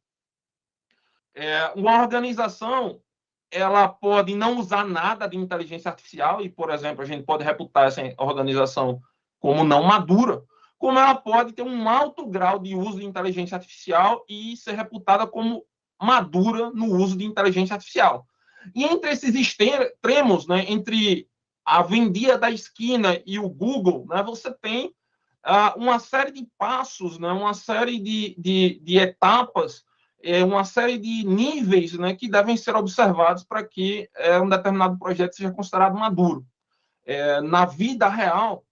Uma organização ela pode não usar nada de inteligência artificial e, por exemplo, a gente pode reputar essa organização como não madura, como ela pode ter um alto grau de uso de inteligência artificial e ser reputada como madura no uso de inteligência artificial. E entre esses extremos, né, entre a vendinha da esquina e o Google, né, você tem uma série de passos, né, uma série de etapas, uma série de níveis, né, que devem ser observados para que um determinado projeto seja considerado maduro. Na vida real,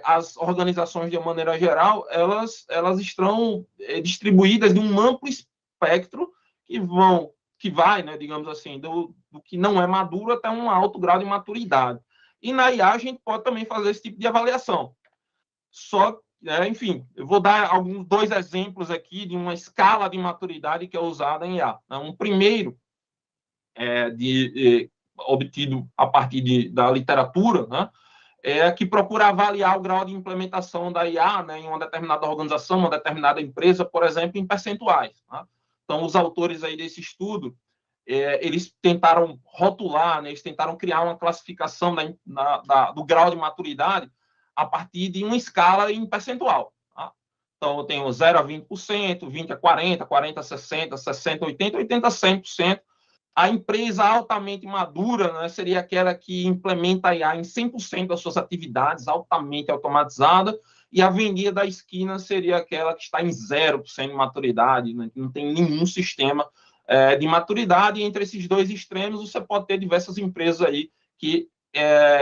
as organizações, de uma maneira geral, elas estão distribuídas de um amplo espectro que vai, né, digamos assim, do que não é maduro até um alto grau de maturidade. E na IA a gente pode também fazer esse tipo de avaliação. Só, enfim, eu vou dar dois exemplos aqui de uma escala de maturidade que é usada em IA. Um primeiro, obtido a partir da literatura, né, que procura avaliar o grau de implementação da IA, né, em uma determinada organização, uma determinada empresa, por exemplo, em percentuais. Né? Então, os autores aí desse estudo, eles tentaram rotular, né, eles tentaram criar uma classificação do grau de maturidade a partir de uma escala em percentual. Tá? Então, eu tenho 0 a 20%, 20 a 40%, 40 a 60%, 60 a 80%, 80 a 100%. A empresa altamente madura, né, seria aquela que implementa a IA em 100% das suas atividades, altamente automatizada, e a vendinha da esquina seria aquela que está em 0% de maturidade, né, que não tem nenhum sistema de maturidade. E entre esses dois extremos, você pode ter diversas empresas aí que,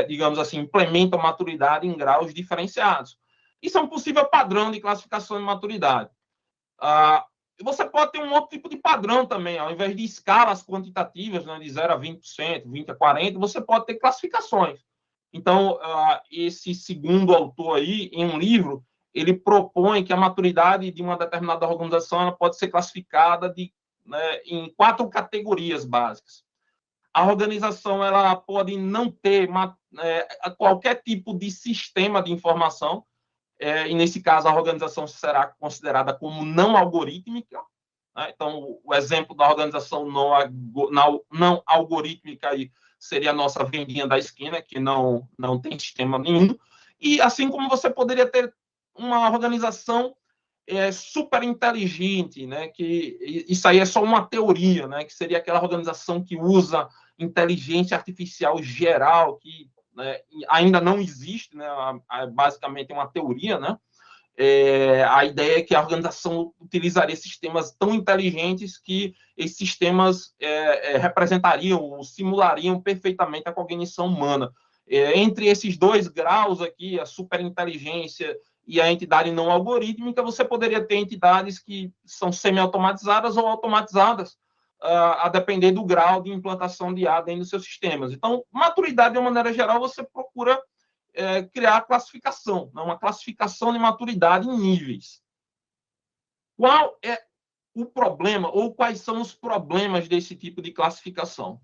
digamos assim, implementam maturidade em graus diferenciados. Isso é um possível padrão de classificação de maturidade. Você pode ter um outro tipo de padrão também, ao invés de escalas quantitativas, né, de 0 a 20%, 20 a 40%, você pode ter classificações. Então, esse segundo autor aí, em um livro, ele propõe que a maturidade de uma determinada organização ela pode ser classificada em 4 categorias básicas. A organização ela pode não ter qualquer tipo de sistema de informação, e nesse caso a organização será considerada como não algorítmica. Né? Então, o exemplo da organização não algorítmica aí seria a nossa vendinha da esquina, que não tem sistema nenhum. E assim como você poderia ter uma organização super inteligente, né? Que isso aí é só uma teoria, né? Que seria aquela organização que usa inteligência artificial geral, que ainda não existe, né? Basicamente é uma teoria, né? A ideia é que a organização utilizaria sistemas tão inteligentes que esses sistemas representariam ou simulariam perfeitamente a cognição humana. Entre esses dois graus aqui, a superinteligência e a entidade não algorítmica, você poderia ter entidades que são semi-automatizadas ou automatizadas, a depender do grau de implantação de IA dentro dos seus sistemas. Então, maturidade, de uma maneira geral, você procura criar classificação, uma classificação de maturidade em níveis. Qual é o problema, ou quais são os problemas desse tipo de classificação?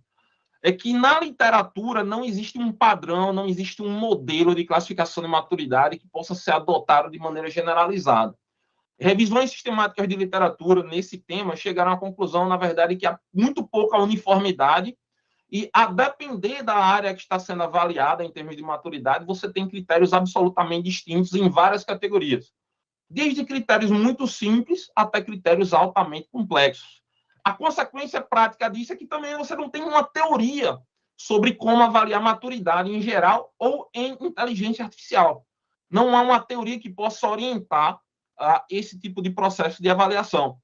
É que na literatura não existe um padrão, não existe um modelo de classificação de maturidade que possa ser adotado de maneira generalizada. Revisões sistemáticas de literatura nesse tema chegaram à conclusão, na verdade, que há muito pouca uniformidade e, a depender da área que está sendo avaliada em termos de maturidade, você tem critérios absolutamente distintos em várias categorias. Desde critérios muito simples até critérios altamente complexos. A consequência prática disso é que também você não tem uma teoria sobre como avaliar maturidade em geral ou em inteligência artificial. Não há uma teoria que possa orientar esse tipo de processo de avaliação.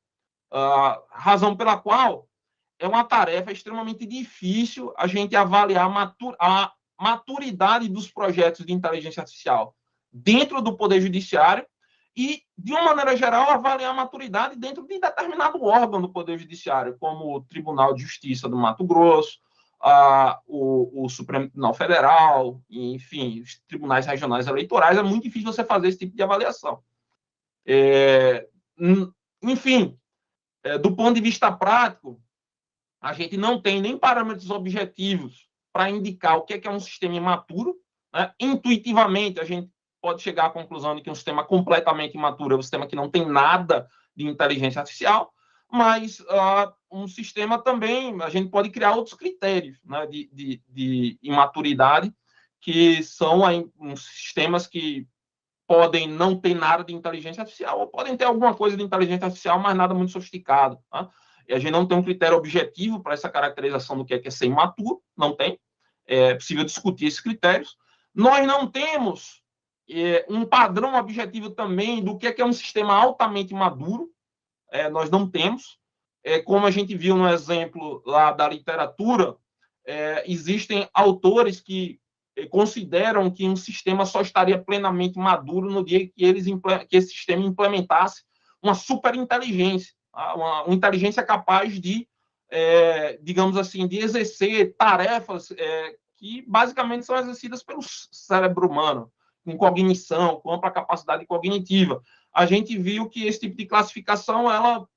Razão pela qual é uma tarefa extremamente difícil a gente avaliar a maturidade dos projetos de inteligência artificial dentro do Poder Judiciário e, de uma maneira geral, avaliar a maturidade dentro de determinado órgão do Poder Judiciário, como o Tribunal de Justiça do Mato Grosso, o Supremo Tribunal Federal, enfim, os tribunais regionais eleitorais. É muito difícil você fazer esse tipo de avaliação. Enfim, do ponto de vista prático, a gente não tem nem parâmetros objetivos para indicar o que é um sistema imaturo. Né? Intuitivamente, a gente pode chegar à conclusão de que um sistema completamente imaturo é um sistema que não tem nada de inteligência artificial, mas um sistema também, a gente pode criar outros critérios, né, de imaturidade, que são uns sistemas que podem não ter nada de inteligência artificial, ou podem ter alguma coisa de inteligência artificial, mas nada muito sofisticado. Tá? E a gente não tem um critério objetivo para essa caracterização do que é ser imaturo, não tem. É possível discutir esses critérios. Nós não temos um padrão objetivo também do que é um sistema altamente maduro. Nós não temos. Como a gente viu no exemplo lá da literatura, existem autores que consideram que um sistema só estaria plenamente maduro no dia que esse sistema implementasse uma superinteligência, uma inteligência capaz de, digamos assim, de exercer tarefas que basicamente são exercidas pelo cérebro humano, com cognição, com ampla capacidade cognitiva. A gente viu que esse tipo de classificação, ela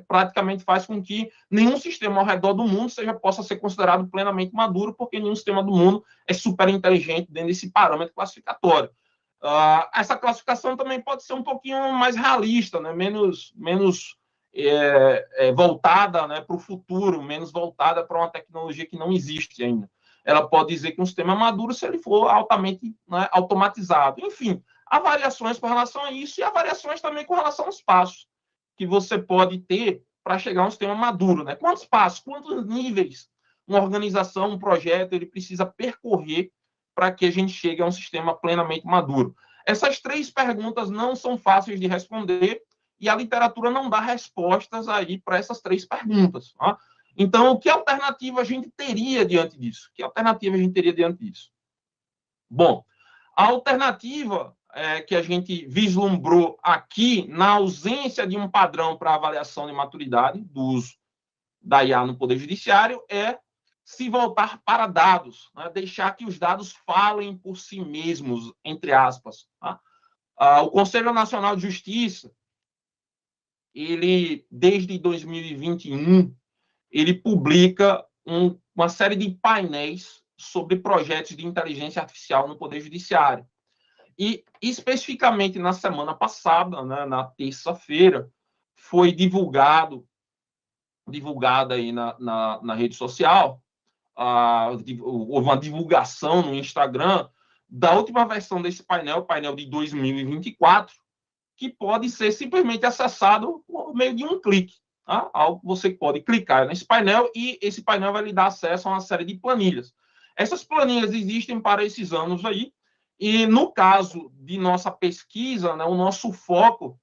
praticamente faz com que nenhum sistema ao redor do mundo possa ser considerado plenamente maduro, porque nenhum sistema do mundo é super inteligente dentro desse parâmetro classificatório. Essa classificação também pode ser um pouquinho mais realista, né? menos voltada, né, para o futuro, menos voltada para uma tecnologia que não existe ainda. Ela pode dizer que um sistema é maduro se ele for altamente, né, automatizado. Enfim, há variações com relação a isso e há variações também com relação aos passos que você pode ter para chegar a um sistema maduro. Né? Quantos passos, quantos níveis uma organização, um projeto, ele precisa percorrer para que a gente chegue a um sistema plenamente maduro? Essas três perguntas não são fáceis de responder e a literatura não dá respostas aí para essas três perguntas. Tá? Então, que alternativa a gente teria diante disso? Bom, a alternativa que a gente vislumbrou aqui, na ausência de um padrão para avaliação de maturidade do uso da IA no Poder Judiciário, é se voltar para dados, né? Deixar que os dados falem por si mesmos, entre aspas. Tá? O Conselho Nacional de Justiça, ele, desde 2021, ele publica uma série de painéis sobre projetos de inteligência artificial no Poder Judiciário. E, especificamente, na semana passada, né, na terça-feira, foi divulgada aí na rede social, houve uma divulgação no Instagram da última versão desse painel, o painel de 2024, que pode ser simplesmente acessado por meio de um clique. Tá? Algo que você pode clicar nesse painel e esse painel vai lhe dar acesso a uma série de planilhas. Essas planilhas existem para esses anos aí, E, no caso de nossa pesquisa, né, o nosso foco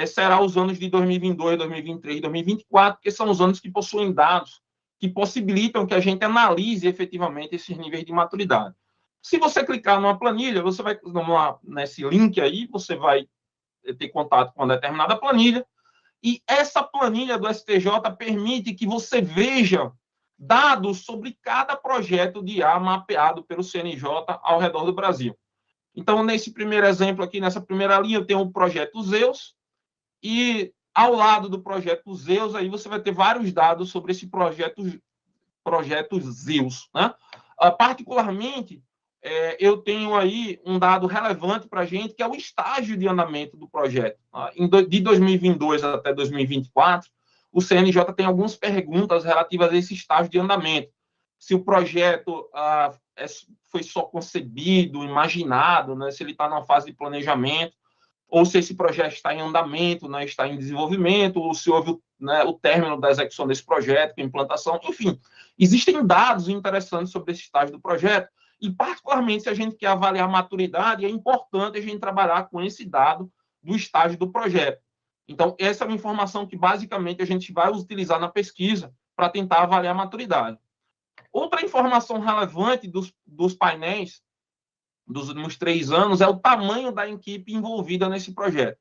será os anos de 2022, 2023 e 2024, porque são os anos que possuem dados que possibilitam que a gente analise efetivamente esses níveis de maturidade. Se você clicar numa planilha, você vai nesse link aí, você vai ter contato com uma determinada planilha, e essa planilha do STJ permite que você veja dados sobre cada projeto de IA mapeado pelo CNJ ao redor do Brasil. Então, nesse primeiro exemplo aqui, nessa primeira linha, eu tenho o projeto Zeus, e ao lado do projeto Zeus, aí você vai ter vários dados sobre esse projeto Zeus, né? Particularmente, eu tenho aí um dado relevante para a gente, que é o estágio de andamento do projeto. De 2022 até 2024, o CNJ tem algumas perguntas relativas a esse estágio de andamento. Se o projeto foi só concebido, imaginado, né? Se ele está numa fase de planejamento, ou se esse projeto está em andamento, né? Está em desenvolvimento, ou se houve o término da execução desse projeto, com implantação, enfim. Existem dados interessantes sobre esse estágio do projeto, e, particularmente, se a gente quer avaliar a maturidade, é importante a gente trabalhar com esse dado do estágio do projeto. Então, essa é uma informação que, basicamente, a gente vai utilizar na pesquisa para tentar avaliar a maturidade. Outra informação relevante dos painéis dos últimos 3 anos é o tamanho da equipe envolvida nesse projeto.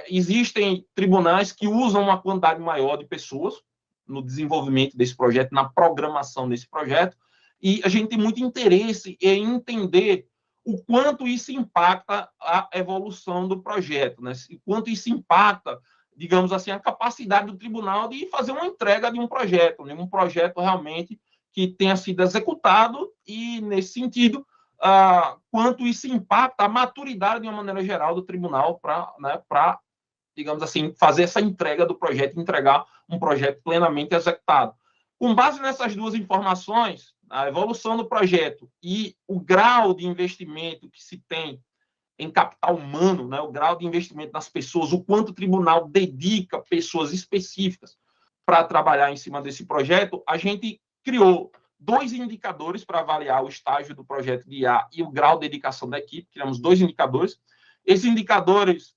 Existem tribunais que usam uma quantidade maior de pessoas no desenvolvimento desse projeto, na programação desse projeto, e a gente tem muito interesse em entender o quanto isso impacta a evolução do projeto, né? O quanto isso impacta, digamos assim, a capacidade do tribunal de fazer uma entrega de um projeto, né? Um projeto realmente que tenha sido executado e, nesse sentido, quanto isso impacta a maturidade, de uma maneira geral, do tribunal para, digamos assim, fazer essa entrega do projeto, entregar um projeto plenamente executado. Com base nessas duas informações, a evolução do projeto e o grau de investimento que se tem em capital humano, né, o grau de investimento nas pessoas, o quanto o tribunal dedica pessoas específicas para trabalhar em cima desse projeto, a gente criou 2 indicadores para avaliar o estágio do projeto de IA e o grau de dedicação da equipe. Criamos 2 indicadores. Esses indicadores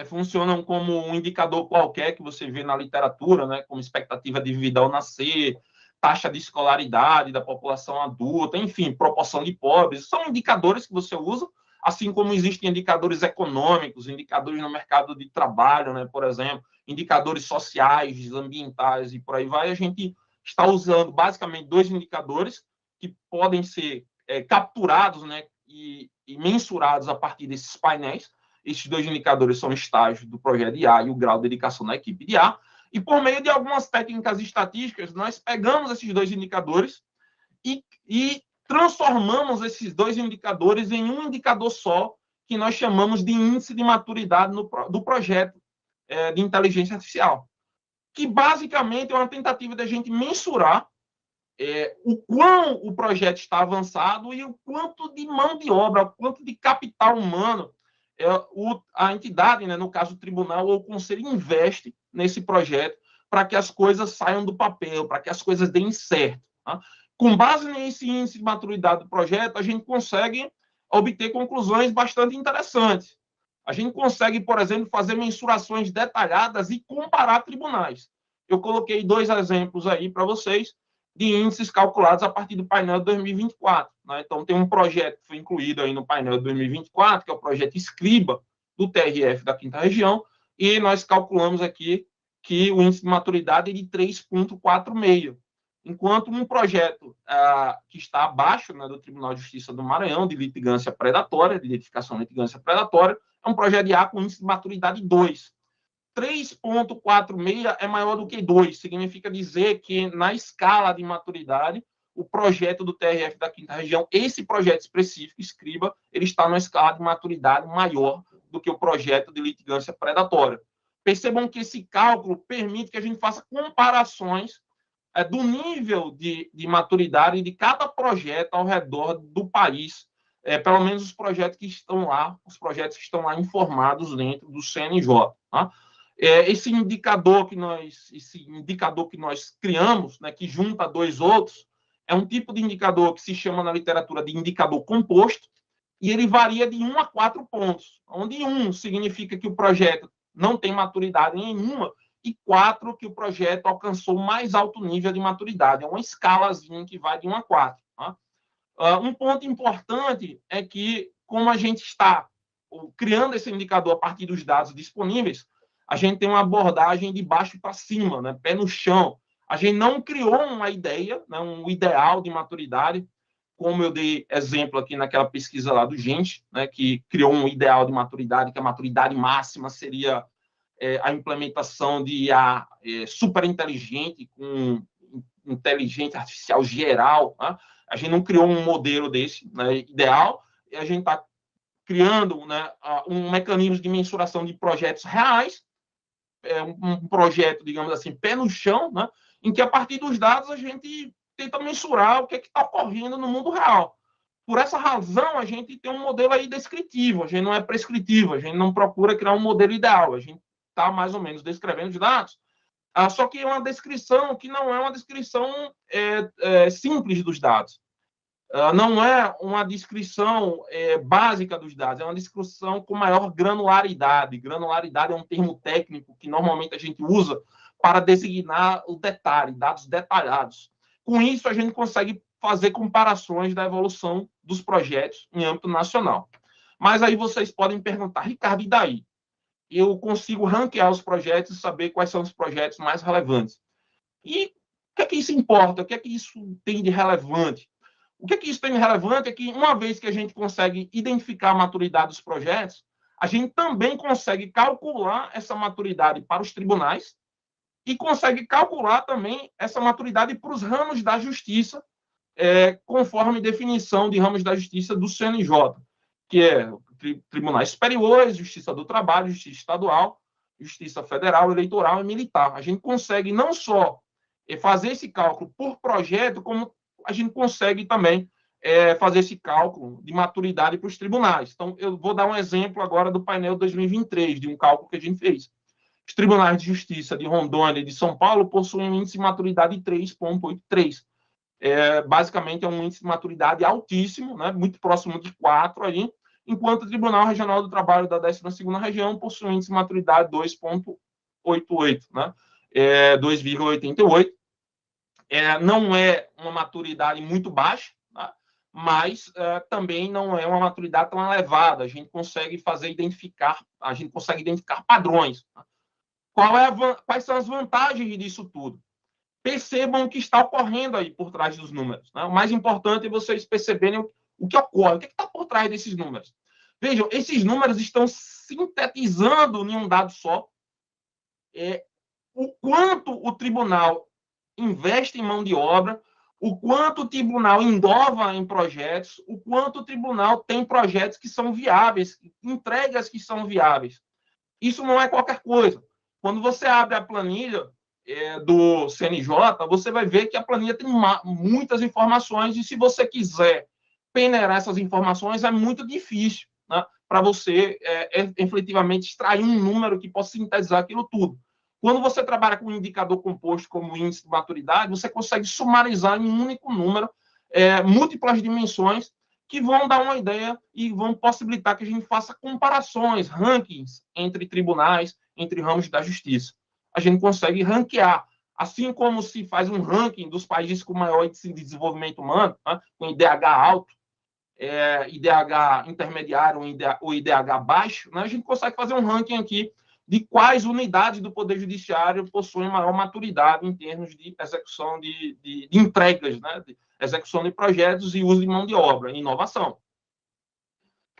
funcionam como um indicador qualquer que você vê na literatura, né, como expectativa de vida ao nascer, taxa de escolaridade da população adulta, enfim, proporção de pobres. São indicadores que você usa, assim como existem indicadores econômicos, indicadores no mercado de trabalho, né, por exemplo, indicadores sociais, ambientais e por aí vai. A gente está usando basicamente 2 indicadores que podem ser capturados, né, e mensurados a partir desses painéis. Esses 2 indicadores são o estágio do projeto de IA e o grau de dedicação da equipe de IA. E, por meio de algumas técnicas estatísticas, nós pegamos esses 2 indicadores e transformamos esses 2 indicadores em um indicador só, que nós chamamos de índice de maturidade do projeto de inteligência artificial, que basicamente é uma tentativa de a gente mensurar o quão o projeto está avançado e o quanto de mão de obra, o quanto de capital humano a entidade, né, no caso o tribunal ou o conselho, investe nesse projeto para que as coisas saiam do papel, para que as coisas deem certo. Tá? Com base nesse índice de maturidade do projeto, a gente consegue obter conclusões bastante interessantes. A gente consegue, por exemplo, fazer mensurações detalhadas e comparar tribunais. Eu coloquei 2 exemplos aí para vocês de índices calculados a partir do painel de 2024. Né? Então, tem um projeto que foi incluído aí no painel de 2024, que é o projeto Escriba, do TRF da 5ª Região, e nós calculamos aqui que o índice de maturidade é de 3,46, enquanto um projeto que está abaixo, né, do Tribunal de Justiça do Maranhão, de litigância predatória, de identificação de litigância predatória, é um projeto de IA com índice de maturidade 2. 3,46 é maior do que 2, significa dizer que, na escala de maturidade, o projeto do TRF da 5ª Região, esse projeto específico, Escriba, ele está numa escala de maturidade maior do que o projeto de litigância predatória. Percebam que esse cálculo permite que a gente faça comparações do nível de maturidade de cada projeto ao redor do país, pelo menos os projetos que estão lá informados dentro do CNJ. Tá? Esse indicador que nós criamos, né, que junta 2 outros, é um tipo de indicador que se chama na literatura de indicador composto. e ele varia de 1 a 4 pontos, onde 1 significa que o projeto não tem maturidade nenhuma, e 4 que o projeto alcançou o mais alto nível de maturidade. É uma escalazinha que vai de 1 a 4. Tá? Um ponto importante é que, como a gente está criando esse indicador a partir dos dados disponíveis, a gente tem uma abordagem de baixo para cima, né? Pé no chão. A gente não criou uma ideia, né? Um ideal de maturidade, como eu dei exemplo aqui naquela pesquisa lá do Gente, né? Que criou um ideal de maturidade, que a maturidade máxima seria a implementação de IA super inteligente, com inteligência artificial geral. Né? A gente não criou um modelo desse, né, ideal, e a gente está criando, né, um mecanismo de mensuração de projetos reais, um projeto, digamos assim, pé no chão, né, em que, a partir dos dados, a gente tenta mensurar o que está ocorrendo no mundo real. Por essa razão, a gente tem um modelo aí descritivo, a gente não é prescritivo, a gente não procura criar um modelo ideal, a gente está mais ou menos descrevendo os dados, só que é uma descrição que não é uma descrição simples dos dados. Não é uma descrição básica dos dados, é uma descrição com maior granularidade. Granularidade é um termo técnico que normalmente a gente usa para designar o detalhe, dados detalhados. Com isso, a gente consegue fazer comparações da evolução dos projetos em âmbito nacional. Mas aí vocês podem perguntar, Ricardo, e daí? Eu consigo ranquear os projetos e saber quais são os projetos mais relevantes. E o que é que isso importa? O que é que isso tem de relevante? O que é que isso tem de relevante é que, uma vez que a gente consegue identificar a maturidade dos projetos, a gente também consegue calcular essa maturidade para os tribunais e consegue calcular também essa maturidade para os ramos da justiça, conforme definição de ramos da justiça do CNJ, que é tribunais superiores, justiça do trabalho, justiça estadual, justiça federal, eleitoral e militar. A gente consegue não só fazer esse cálculo por projeto, como a gente consegue também fazer esse cálculo de maturidade para os tribunais. Então, eu vou dar um exemplo agora do painel 2023, de um cálculo que a gente fez. Os tribunais de justiça de Rondônia e de São Paulo possuem um índice de maturidade de 3,83. Basicamente, é um índice de maturidade altíssimo, né, muito próximo de 4 aí, enquanto o Tribunal Regional do Trabalho da 12ª Região possui um índice de maturidade 2,88, né, 2,88. Não é uma maturidade muito baixa, tá? Mas também não é uma maturidade tão elevada. A gente consegue identificar padrões. Tá? Quais são as vantagens disso tudo? Percebam o que está ocorrendo aí por trás dos números. Né? O mais importante é vocês perceberem o que ocorre, o que está por trás desses números. Vejam, esses números estão sintetizando em um dado só o quanto o tribunal investe em mão de obra, o quanto o tribunal endova em projetos, o quanto o tribunal tem projetos que são viáveis, entregas que são viáveis. Isso não é qualquer coisa. Quando você abre a planilha do CNJ, você vai ver que a planilha tem muitas informações, e se você quiser peneirar essas informações, é muito difícil, né, para você efetivamente extrair um número que possa sintetizar aquilo tudo. Quando você trabalha com um indicador composto como o índice de maturidade, você consegue sumarizar em um único número múltiplas dimensões que vão dar uma ideia e vão possibilitar que a gente faça comparações, rankings entre tribunais, entre ramos da justiça. A gente consegue ranquear, assim como se faz um ranking dos países com maior índice de desenvolvimento humano, né, com IDH alto, IDH intermediário ou IDH baixo, né, a gente consegue fazer um ranking aqui de quais unidades do Poder Judiciário possuem maior maturidade em termos de execução de entregas, né, de execução de projetos e uso de mão de obra, inovação.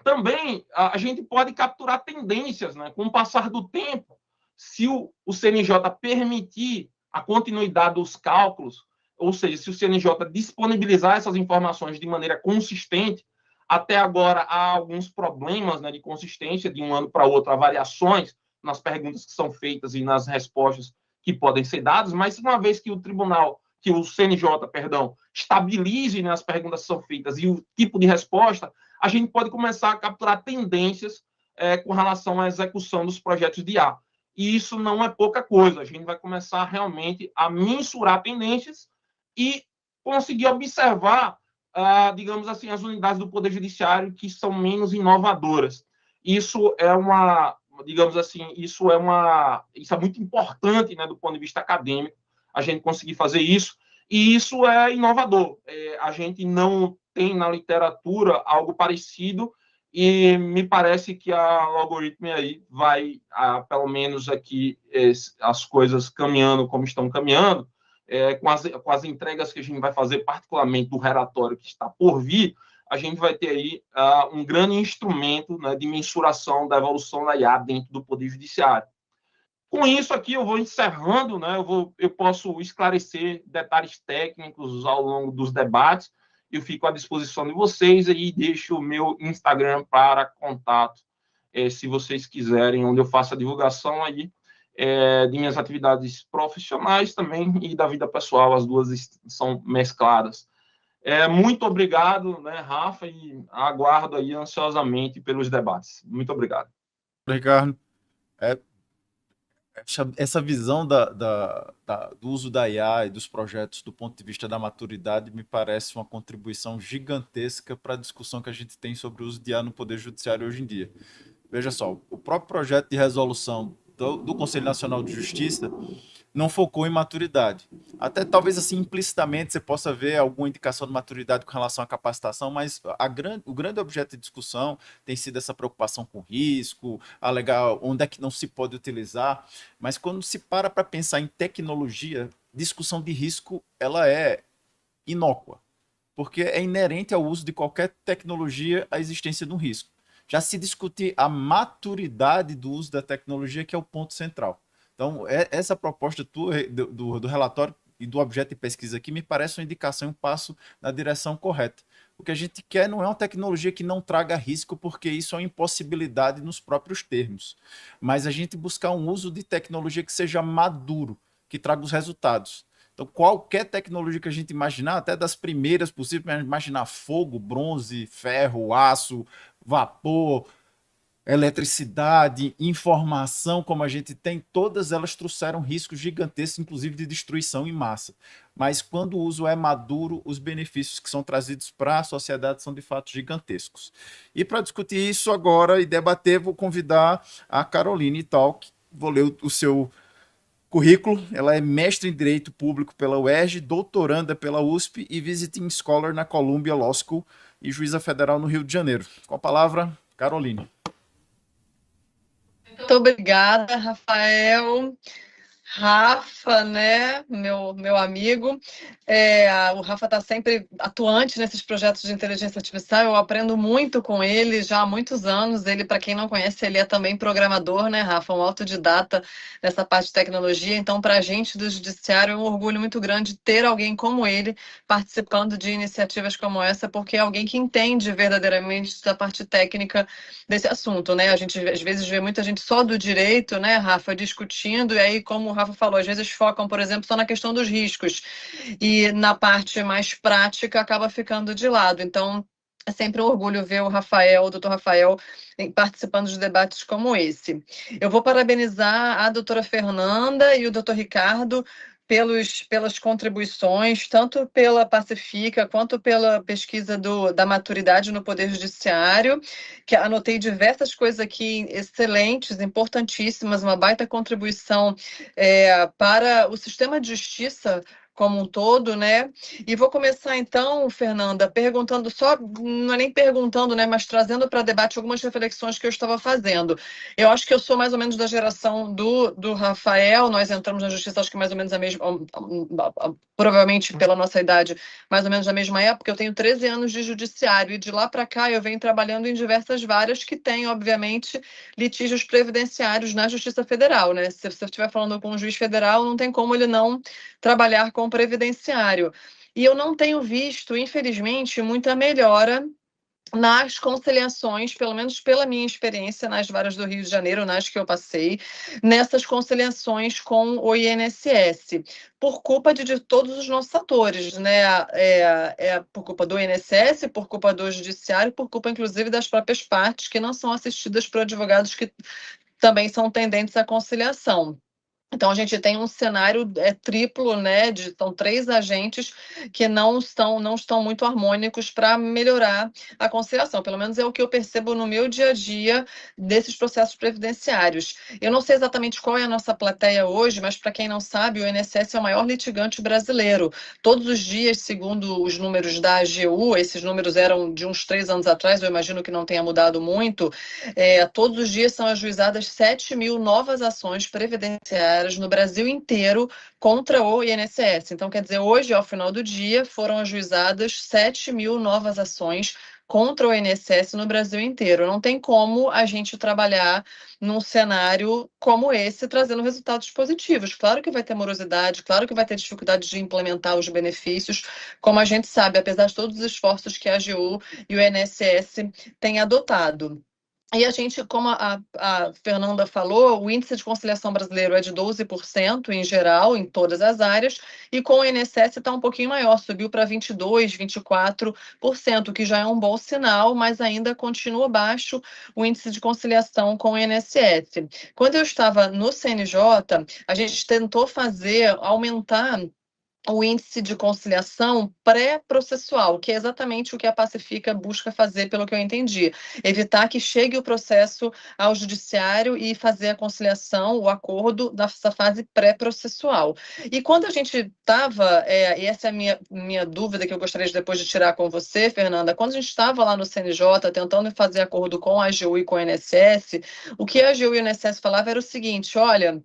Também, a gente pode capturar tendências, né, com o passar do tempo. Se o CNJ permitir a continuidade dos cálculos, ou seja, se o CNJ disponibilizar essas informações de maneira consistente, até agora há alguns problemas, né, de consistência de um ano para outro, há variações nas perguntas que são feitas e nas respostas que podem ser dadas, mas uma vez que o CNJ, estabilize, né, as perguntas que são feitas e o tipo de resposta, a gente pode começar a capturar tendências com relação à execução dos projetos de IA. E isso não é pouca coisa, a gente vai começar realmente a mensurar tendências e conseguir observar digamos assim, as unidades do Poder Judiciário que são menos inovadoras. Isso é uma, digamos assim, isso é muito importante, né, do ponto de vista acadêmico, a gente conseguir fazer isso, e isso é inovador. A gente não tem na literatura algo parecido, e me parece que a Algoritmo aí vai, pelo menos aqui, as coisas caminhando como estão caminhando, com as entregas que a gente vai fazer, particularmente do relatório que está por vir, a gente vai ter aí um grande instrumento, né, de mensuração da evolução da IA dentro do Poder Judiciário. Com isso aqui, eu vou encerrando, né, eu posso esclarecer detalhes técnicos ao longo dos debates, eu fico à disposição de vocês e deixo o meu Instagram para contato, se vocês quiserem, onde eu faço a divulgação aí de minhas atividades profissionais também e da vida pessoal, as duas são mescladas. Muito obrigado, né, Rafa, e aguardo aí ansiosamente pelos debates. Muito obrigado. Ricardo, essa visão do uso da IA e dos projetos do ponto de vista da maturidade me parece uma contribuição gigantesca para a discussão que a gente tem sobre o uso de IA no Poder Judiciário hoje em dia. Veja só, o próprio projeto de resolução do Conselho Nacional de Justiça não focou em maturidade. Até talvez assim implicitamente você possa ver alguma indicação de maturidade com relação à capacitação, mas o grande objeto de discussão tem sido essa preocupação com risco, alegar onde é que não se pode utilizar, mas quando se para pensar em tecnologia, discussão de risco ela é inócua, porque é inerente ao uso de qualquer tecnologia a existência de um risco. Já se discute a maturidade do uso da tecnologia, que é o ponto central. Então, essa proposta do relatório e do objeto de pesquisa aqui me parece uma indicação e um passo na direção correta. O que a gente quer não é uma tecnologia que não traga risco, porque isso é uma impossibilidade nos próprios termos. Mas a gente buscar um uso de tecnologia que seja maduro, que traga os resultados. Então, qualquer tecnologia que a gente imaginar, até das primeiras possíveis, imaginar fogo, bronze, ferro, aço, vapor, eletricidade, informação, como a gente tem, todas elas trouxeram riscos gigantescos, inclusive de destruição em massa. Mas quando o uso é maduro, os benefícios que são trazidos para a sociedade são de fato gigantescos. E para discutir isso agora e debater, vou convidar a Caroline Talk. Vou ler o seu currículo. Ela é mestre em Direito Público pela UERJ, doutoranda pela USP e visiting scholar na Columbia Law School e juíza federal no Rio de Janeiro. Com a palavra, Caroline. Muito obrigada, Rafael. Rafa, né, meu amigo, o Rafa está sempre atuante nesses projetos de inteligência artificial, eu aprendo muito com ele já há muitos anos. Ele, para quem não conhece, ele é também programador, né, Rafa, um autodidata nessa parte de tecnologia. Então, para a gente do Judiciário, é um orgulho muito grande ter alguém como ele participando de iniciativas como essa, porque é alguém que entende verdadeiramente da parte técnica desse assunto, né? A gente às vezes vê muita gente só do direito, né, Rafa, discutindo, e aí, como o Rafa falou, às vezes focam, por exemplo, só na questão dos riscos, e na parte mais prática acaba ficando de lado. Então, é sempre um orgulho ver o doutor Rafael, participando de debates como esse. Eu vou parabenizar a doutora Fernanda e o doutor Ricardo pelas contribuições, tanto pela Pacifica quanto pela pesquisa da maturidade no Poder Judiciário, que anotei diversas coisas aqui excelentes, importantíssimas, uma baita contribuição para o sistema de justiça como um todo, né? E vou começar então, Fernanda, perguntando só, não é nem perguntando, né, mas trazendo para debate algumas reflexões que eu estava fazendo. Eu acho que eu sou mais ou menos da geração do Rafael, nós entramos na justiça, acho que mais ou menos a mesma, provavelmente pela nossa idade, mais ou menos na mesma época. Eu tenho 13 anos de judiciário e de lá para cá eu venho trabalhando em diversas varas que têm, obviamente, litígios previdenciários na Justiça Federal, né? Se você estiver falando com um juiz federal, não tem como ele não trabalhar com previdenciário. E eu não tenho visto, infelizmente, muita melhora nas conciliações, pelo menos pela minha experiência nas varas do Rio de Janeiro, nas que eu passei, nessas conciliações com o INSS, por culpa de todos os nossos atores, né? Por culpa do INSS, por culpa do Judiciário, por culpa, inclusive, das próprias partes que não são assistidas por advogados que também são tendentes à conciliação. Então, a gente tem um cenário triplo, né? São 3 agentes que não estão muito harmônicos para melhorar a conciliação. Pelo menos é o que eu percebo no meu dia a dia desses processos previdenciários. Eu não sei exatamente qual é a nossa plateia hoje, mas para quem não sabe, o INSS é o maior litigante brasileiro. Todos os dias, segundo os números da AGU, esses números eram de uns 3 anos atrás, eu imagino que não tenha mudado muito, todos os dias são ajuizadas 7.000 novas ações previdenciárias no Brasil inteiro contra o INSS. Então, quer dizer, hoje, ao final do dia, foram ajuizadas 7.000 novas ações contra o INSS no Brasil inteiro. Não tem como a gente trabalhar num cenário como esse, trazendo resultados positivos. Claro que vai ter morosidade, claro que vai ter dificuldade de implementar os benefícios, como a gente sabe, apesar de todos os esforços que a AGU e o INSS têm adotado. E a gente, como a Fernanda falou, o índice de conciliação brasileiro é de 12% em geral, em todas as áreas, e com o INSS está um pouquinho maior, subiu para 22%, 24%, que já é um bom sinal, mas ainda continua baixo o índice de conciliação com o INSS. Quando eu estava no CNJ, a gente tentou aumentar o índice de conciliação pré-processual, que é exatamente o que a Pacifica busca fazer, pelo que eu entendi. Evitar que chegue o processo ao judiciário e fazer a conciliação, o acordo dessa fase pré-processual. E quando a gente estava, e essa é a minha dúvida que eu gostaria de depois de tirar com você, Fernanda, quando a gente estava lá no CNJ tentando fazer acordo com a AGU e com a INSS, o que a AGU e o INSS falavam era o seguinte: olha,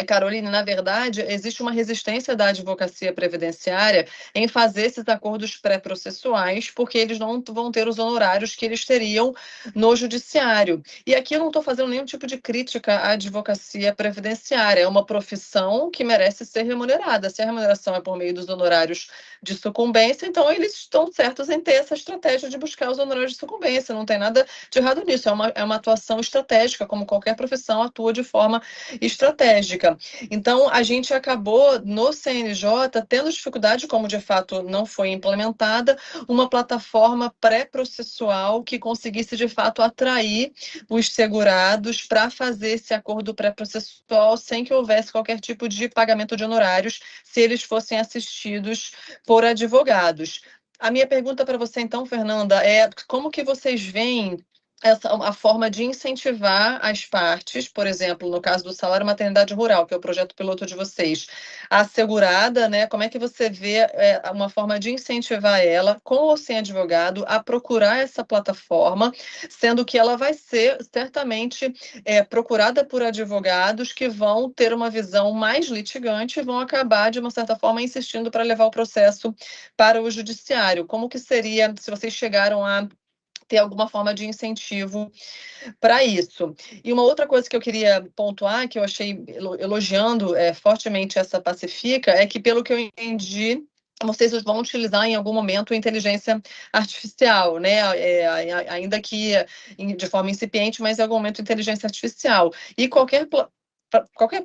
Caroline, na verdade, existe uma resistência da advocacia previdenciária em fazer esses acordos pré-processuais, porque eles não vão ter os honorários que eles teriam no judiciário. E aqui eu não estou fazendo nenhum tipo de crítica à advocacia previdenciária, é uma profissão que merece ser remunerada. Se a remuneração é por meio dos honorários de sucumbência, então eles estão certos em ter essa estratégia de buscar os honorários de sucumbência, não tem nada de errado nisso, é uma atuação estratégica, como qualquer profissão atua de forma estratégica. Então, a gente acabou, no CNJ, tendo dificuldade, como de fato não foi implementada, uma plataforma pré-processual que conseguisse, de fato, atrair os segurados para fazer esse acordo pré-processual sem que houvesse qualquer tipo de pagamento de honorários, se eles fossem assistidos por advogados. A minha pergunta para você, então, Fernanda, é como que vocês veem a forma de incentivar as partes, por exemplo, no caso do salário maternidade rural, que é o projeto piloto de vocês, a segurada, né? Como é que você vê uma forma de incentivar ela, com ou sem advogado, a procurar essa plataforma, sendo que ela vai ser certamente procurada por advogados que vão ter uma visão mais litigante e vão acabar, de uma certa forma, insistindo para levar o processo para o judiciário. Como que seria, se vocês chegaram a ter alguma forma de incentivo para isso? E uma outra coisa que eu queria pontuar, que eu achei, elogiando fortemente essa Pacifica, é que, pelo que eu entendi, vocês vão utilizar em algum momento inteligência artificial, né? Ainda que de forma incipiente, mas em algum momento inteligência artificial. E qualquer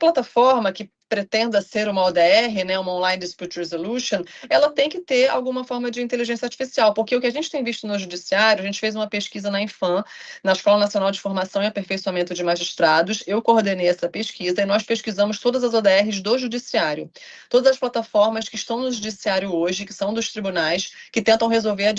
plataforma que pretenda ser uma ODR, né, uma Online Dispute Resolution, ela tem que ter alguma forma de inteligência artificial, porque o que a gente tem visto no judiciário, a gente fez uma pesquisa na Infam, na Escola Nacional de Formação e Aperfeiçoamento de Magistrados, eu coordenei essa pesquisa e nós pesquisamos todas as ODRs do judiciário, todas as plataformas que estão no judiciário hoje, que são dos tribunais, que tentam resolver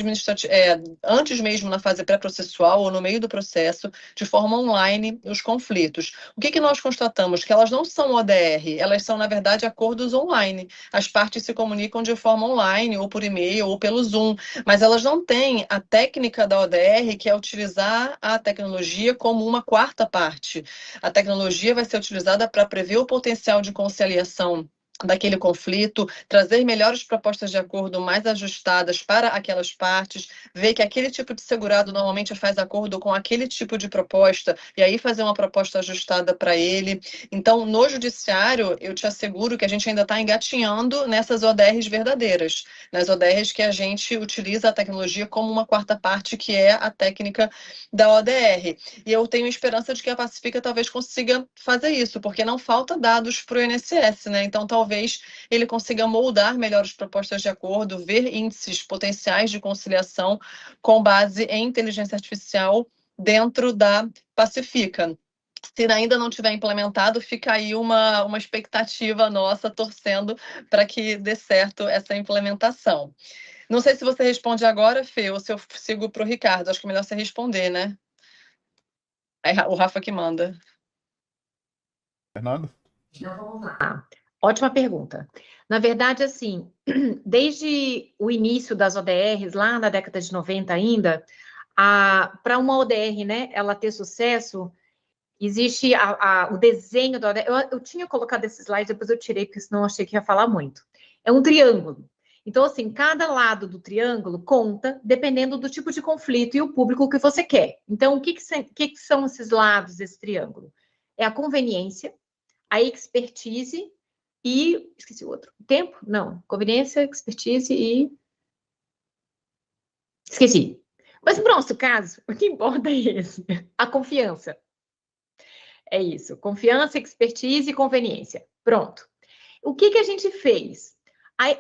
antes mesmo na fase pré-processual ou no meio do processo, de forma online, os conflitos. O que nós constatamos? Que elas não são ODR, elas são, na verdade, acordos online. As partes se comunicam de forma online, ou por e-mail, ou pelo Zoom, mas elas não têm a técnica da ODR, que é utilizar a tecnologia como uma quarta parte. A tecnologia vai ser utilizada para prever o potencial de conciliação daquele conflito, trazer melhores propostas de acordo mais ajustadas para aquelas partes, ver que aquele tipo de segurado normalmente faz acordo com aquele tipo de proposta, e aí fazer uma proposta ajustada para ele. Então, no judiciário, eu te asseguro que a gente ainda está engatinhando nessas ODRs verdadeiras, nas ODRs que a gente utiliza a tecnologia como uma quarta parte, que é a técnica da ODR. E eu tenho esperança de que a Pacifica talvez consiga fazer isso, porque não falta dados para o INSS, né? Então, talvez ele consiga moldar melhor as propostas de acordo, ver índices potenciais de conciliação com base em inteligência artificial dentro da Pacifica. Se ainda não tiver implementado, fica aí uma expectativa nossa, torcendo para que dê certo essa implementação. Não sei se você responde agora, Fê, ou se eu sigo para o Ricardo. Acho que é melhor você responder, né? É o Rafa que manda. Fernando? Então, vamos lá. Ótima pergunta. Na verdade, assim, desde o início das ODRs, lá na década de 90 ainda, para uma ODR, né, ela ter sucesso, existe o desenho da ODR. Eu tinha colocado esse slide, depois eu tirei, porque senão eu achei que ia falar muito. É um triângulo. Então, assim, cada lado do triângulo conta, dependendo do tipo de conflito e o público que você quer. Então, o que são esses lados desse triângulo? É a conveniência, a expertise e... Esqueci o outro. Tempo? Não. Conveniência, expertise e... Esqueci. Mas, no nosso caso, o que importa é esse. A confiança. É isso. Confiança, expertise e conveniência. Pronto. O que a gente fez?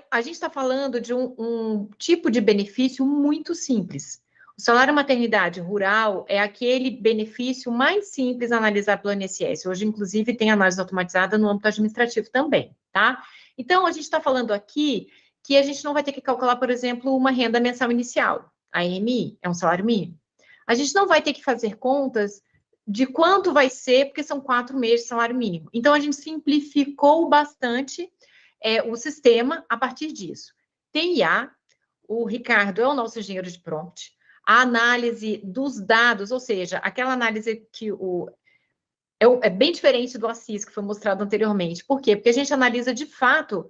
A gente está falando de um tipo de benefício muito simples. O salário maternidade rural é aquele benefício mais simples a analisar pelo INSS. Hoje, inclusive, tem análise automatizada no âmbito administrativo também, tá? Então, a gente está falando aqui que a gente não vai ter que calcular, por exemplo, uma renda mensal inicial. A AMI é um salário mínimo. A gente não vai ter que fazer contas de quanto vai ser, porque são 4 meses de salário mínimo. Então, a gente simplificou bastante o sistema a partir disso. Tem IA, o Ricardo é o nosso engenheiro de prompt, a análise dos dados, ou seja, aquela análise que é bem diferente do Assis, que foi mostrado anteriormente. Por quê? Porque a gente analisa, de fato,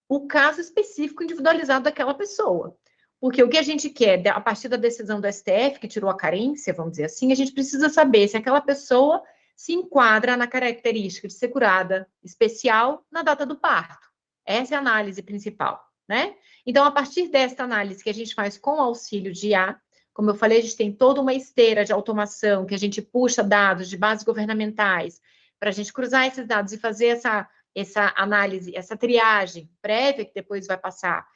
o caso específico individualizado daquela pessoa. Porque o que a gente quer, a partir da decisão do STF, que tirou a carência, vamos dizer assim, a gente precisa saber se aquela pessoa se enquadra na característica de ser curada especial na data do parto. Essa é a análise principal, né? Então, a partir dessa análise que a gente faz com o auxílio de IA, como eu falei, a gente tem toda uma esteira de automação, que a gente puxa dados de bases governamentais, para a gente cruzar esses dados e fazer essa análise, essa triagem prévia, que depois vai passar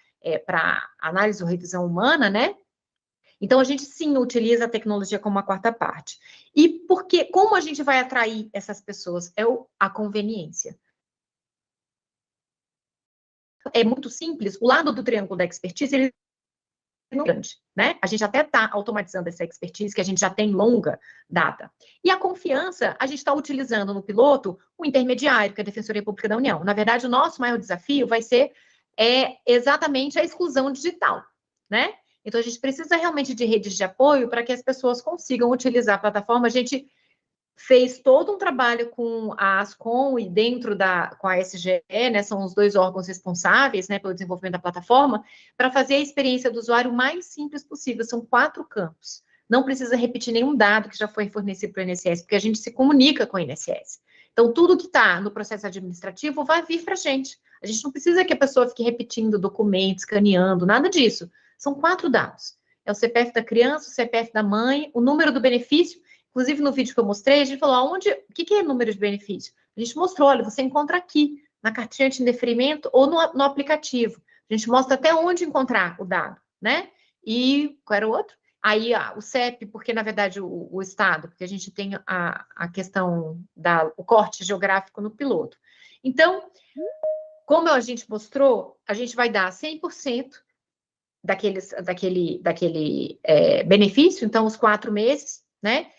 para análise ou revisão humana, né? Então, a gente, sim, utiliza a tecnologia como uma quarta parte. E porque, como a gente vai atrair essas pessoas? A conveniência. É muito simples. O lado do triângulo da expertise, ele não é grande, né? A gente até está automatizando essa expertise, que a gente já tem longa data. E a confiança, a gente está utilizando no piloto o intermediário, que é a Defensoria Pública da União. Na verdade, o nosso maior desafio vai ser exatamente a exclusão digital, né? Então, a gente precisa realmente de redes de apoio para que as pessoas consigam utilizar a plataforma. A gente fez todo um trabalho com a Ascom e dentro com a SGE, né, são os 2 órgãos responsáveis, né, pelo desenvolvimento da plataforma, para fazer a experiência do usuário o mais simples possível. São 4 campos. Não precisa repetir nenhum dado que já foi fornecido para o INSS, porque a gente se comunica com o INSS. Então, tudo que está no processo administrativo vai vir para a gente. A gente não precisa que a pessoa fique repetindo documentos, escaneando, nada disso. São 4 dados. É o CPF da criança, o CPF da mãe, o número do benefício. Inclusive, no vídeo que eu mostrei, a gente falou, o que é número de benefício? A gente mostrou, olha, você encontra aqui, na cartilha de indeferimento ou no aplicativo. A gente mostra até onde encontrar o dado, né? E qual era o outro? Aí, o CEP, porque, na verdade, o Estado, porque a gente tem a questão o corte geográfico no piloto. Então, como a gente mostrou, a gente vai dar 100% daquele benefício, então, os 4 meses, né?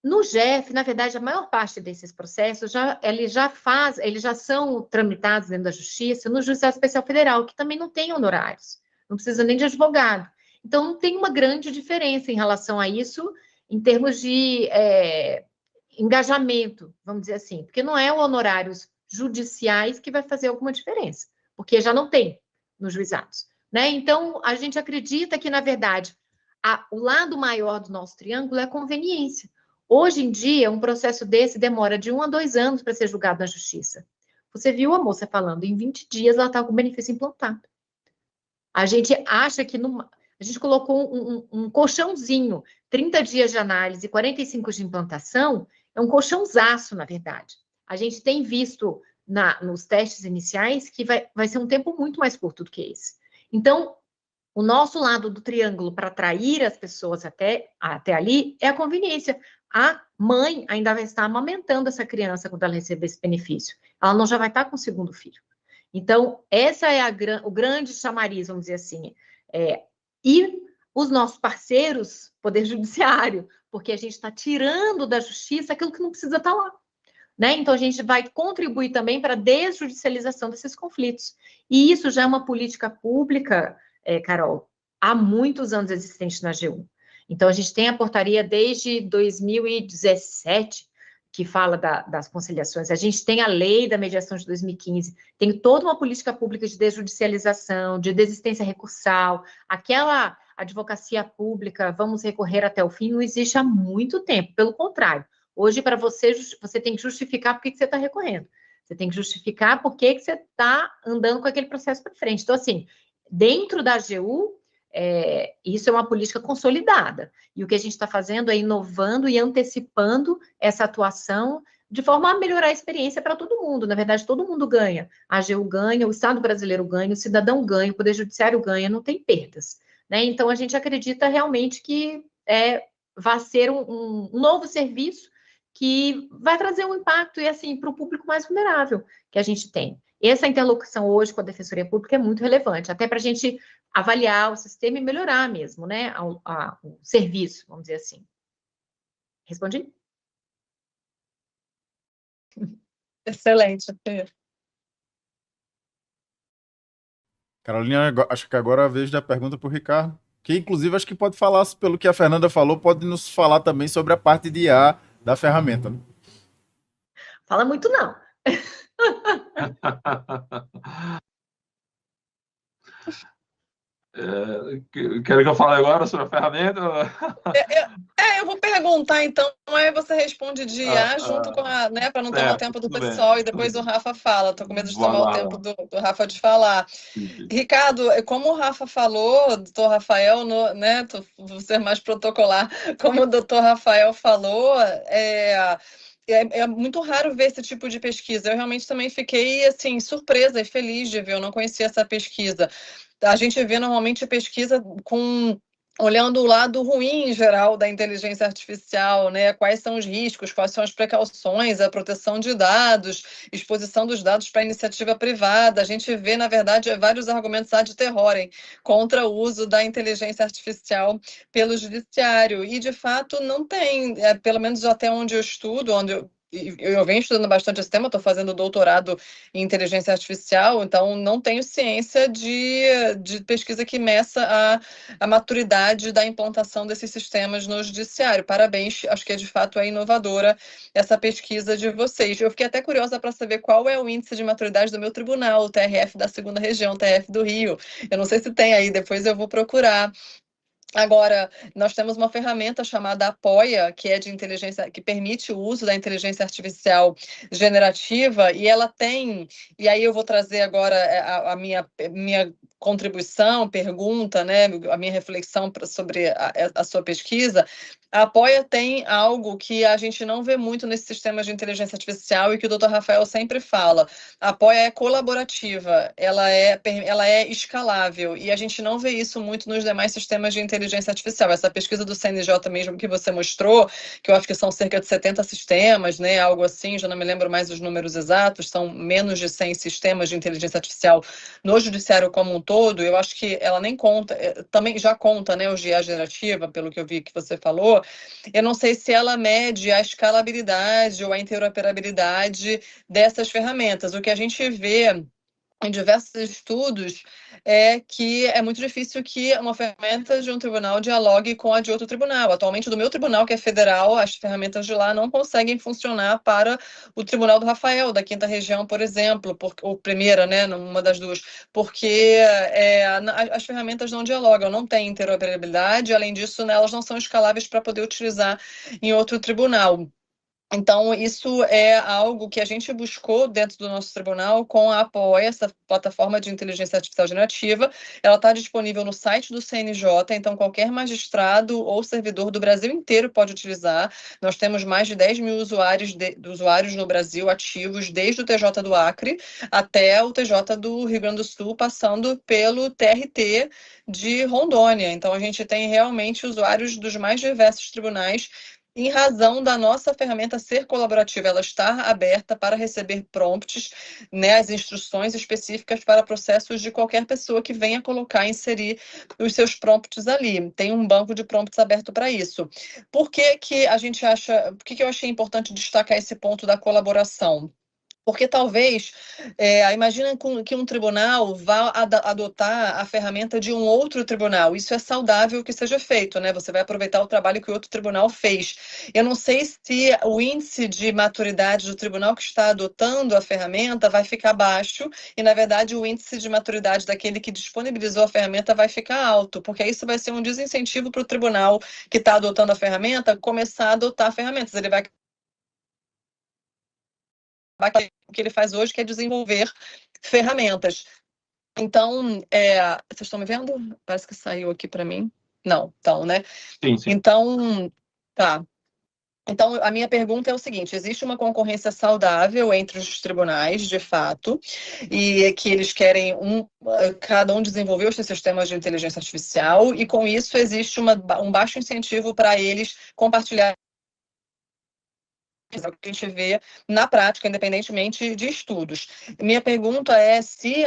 No GEF, na verdade, a maior parte desses processos, eles já são tramitados dentro da Justiça, no Juizado Especial Federal, que também não tem honorários, não precisa nem de advogado. Então, não tem uma grande diferença em relação a isso, em termos de engajamento, vamos dizer assim, porque não é honorários judiciais que vai fazer alguma diferença, porque já não tem nos juizados, né? Então, a gente acredita que, na verdade, o lado maior do nosso triângulo é a conveniência. Hoje em dia, um processo desse demora de 1 a 2 anos para ser julgado na justiça. Você viu a moça falando, em 20 dias ela está com o benefício implantado. A gente acha que a gente colocou um colchãozinho, 30 dias de análise, 45 de implantação, é um colchãozaço, na verdade. A gente tem visto nos testes iniciais que vai ser um tempo muito mais curto do que esse. Então, o nosso lado do triângulo para atrair as pessoas até ali é a conveniência. A mãe ainda vai estar amamentando essa criança quando ela receber esse benefício. Ela não já vai estar com o segundo filho. Então, essa é o grande chamariz, vamos dizer assim. E os nossos parceiros, Poder Judiciário, porque a gente está tirando da justiça aquilo que não precisa estar lá. Né? Então, a gente vai contribuir também para a desjudicialização desses conflitos. E isso já é uma política pública, Carol, há muitos anos existente na AGU. Então, a gente tem a portaria desde 2017, que fala das conciliações. A gente tem a lei da mediação de 2015, tem toda uma política pública de desjudicialização, de desistência recursal, aquela advocacia pública, vamos recorrer até o fim, não existe há muito tempo, pelo contrário. Hoje, para você tem que justificar por que você está recorrendo. Você tem que justificar por que você está andando com aquele processo para frente. Então, assim, dentro da AGU, isso é uma política consolidada. E o que a gente está fazendo é inovando e antecipando essa atuação de forma a melhorar a experiência para todo mundo. Na verdade, todo mundo ganha. A AGU ganha, o Estado brasileiro ganha, o cidadão ganha, o Poder Judiciário ganha, não tem perdas. Né? Então, a gente acredita realmente que vai ser um novo serviço que vai trazer um impacto, e assim, para o público mais vulnerável que a gente tem. Essa interlocução hoje com a Defensoria Pública é muito relevante, até para a gente avaliar o sistema e melhorar mesmo, né, o serviço, vamos dizer assim. Respondi? Excelente, Fê. Carolina, acho que agora é a vez da pergunta para o Ricardo, que inclusive acho que pode falar, pelo que a Fernanda falou, pode nos falar também sobre a parte de IA da ferramenta. Né? Fala muito não. Quero que eu fale agora sobre a ferramenta? Eu vou perguntar, então, aí você responde de IA junto com a, né, para não tomar o tempo do pessoal, bem, e depois o Rafa fala. Estou com medo de tomar o tempo do Rafa de falar. Sim. Ricardo, como o Rafa falou, doutor Rafael, né, vou ser mais protocolar, como o doutor Rafael falou, é muito raro ver esse tipo de pesquisa. Eu realmente também fiquei, assim, surpresa e feliz de ver, eu não conhecia essa pesquisa. A gente vê normalmente pesquisa olhando o lado ruim em geral da inteligência artificial, né? Quais são os riscos, quais são as precauções, a proteção de dados, exposição dos dados para iniciativa privada. A gente vê, na verdade, vários argumentos ad terrorem contra o uso da inteligência artificial pelo judiciário. E, de fato, não tem, pelo menos até onde eu estudo, eu venho estudando bastante esse tema, estou fazendo doutorado em inteligência artificial, então não tenho ciência de pesquisa que meça a maturidade da implantação desses sistemas no judiciário. Parabéns, acho que de fato é inovadora essa pesquisa de vocês. Eu fiquei até curiosa para saber qual é o índice de maturidade do meu tribunal, o TRF da 2ª Região, o TRF do Rio. Eu não sei se tem aí, depois eu vou procurar. Agora, nós temos uma ferramenta chamada Apoia, que é de inteligência, que permite o uso da inteligência artificial generativa, e ela tem, e aí eu vou trazer agora a minha contribuição, pergunta, né, a minha reflexão sobre a sua pesquisa. A Apoia tem algo que a gente não vê muito nesses sistemas de inteligência artificial e que o Dr. Rafael sempre fala. A Apoia é colaborativa, ela é escalável, e a gente não vê isso muito nos demais sistemas de inteligência artificial. Essa pesquisa do CNJ mesmo que você mostrou, que eu acho que são cerca de 70 sistemas, né, algo assim, já não me lembro mais os números exatos, são menos de 100 sistemas de inteligência artificial no judiciário como um todo. Eu acho que ela nem conta, também já conta, né, o IA generativa, pelo que eu vi que você falou. Eu não sei se ela mede a escalabilidade ou a interoperabilidade dessas ferramentas. O que a gente vê em diversos estudos é que é muito difícil que uma ferramenta de um tribunal dialogue com a de outro tribunal. Atualmente, do meu tribunal, que é federal, as ferramentas de lá não conseguem funcionar para o Tribunal do Rafael, da 5ª Região, por exemplo, ou primeira, né, uma das duas, porque as ferramentas não dialogam, não tem interoperabilidade, além disso, elas não são escaláveis para poder utilizar em outro tribunal. Então, isso é algo que a gente buscou dentro do nosso tribunal com a Apoia, essa plataforma de inteligência artificial generativa. Ela está disponível no site do CNJ, então qualquer magistrado ou servidor do Brasil inteiro pode utilizar. Nós temos mais de 10 mil usuários no Brasil ativos, desde o TJ do Acre até o TJ do Rio Grande do Sul, passando pelo TRT de Rondônia. Então, a gente tem realmente usuários dos mais diversos tribunais em razão da nossa ferramenta ser colaborativa, ela estar aberta para receber prompts, né, as instruções específicas para processos de qualquer pessoa que venha colocar, inserir os seus prompts ali. Tem um banco de prompts aberto para isso. Por que que a gente acha, por que que eu achei importante destacar esse ponto da colaboração? Porque talvez, imagina que um tribunal vá adotar a ferramenta de um outro tribunal. Isso é saudável que seja feito, né? Você vai aproveitar o trabalho que o outro tribunal fez. Eu não sei se o índice de maturidade do tribunal que está adotando a ferramenta vai ficar baixo e, na verdade, o índice de maturidade daquele que disponibilizou a ferramenta vai ficar alto, porque isso vai ser um desincentivo para o tribunal que está adotando a ferramenta começar a adotar ferramentas. Ele vai o que ele faz hoje, que é desenvolver ferramentas. Então, vocês estão me vendo? Parece que saiu aqui para mim. Não, então, né? Sim, sim. Então, tá. Então, a minha pergunta é o seguinte: existe uma concorrência saudável entre os tribunais, de fato, e que eles querem cada um desenvolver os seus sistemas de inteligência artificial, e com isso existe um baixo incentivo para eles compartilhar o que a gente vê na prática, independentemente de estudos. Minha pergunta é se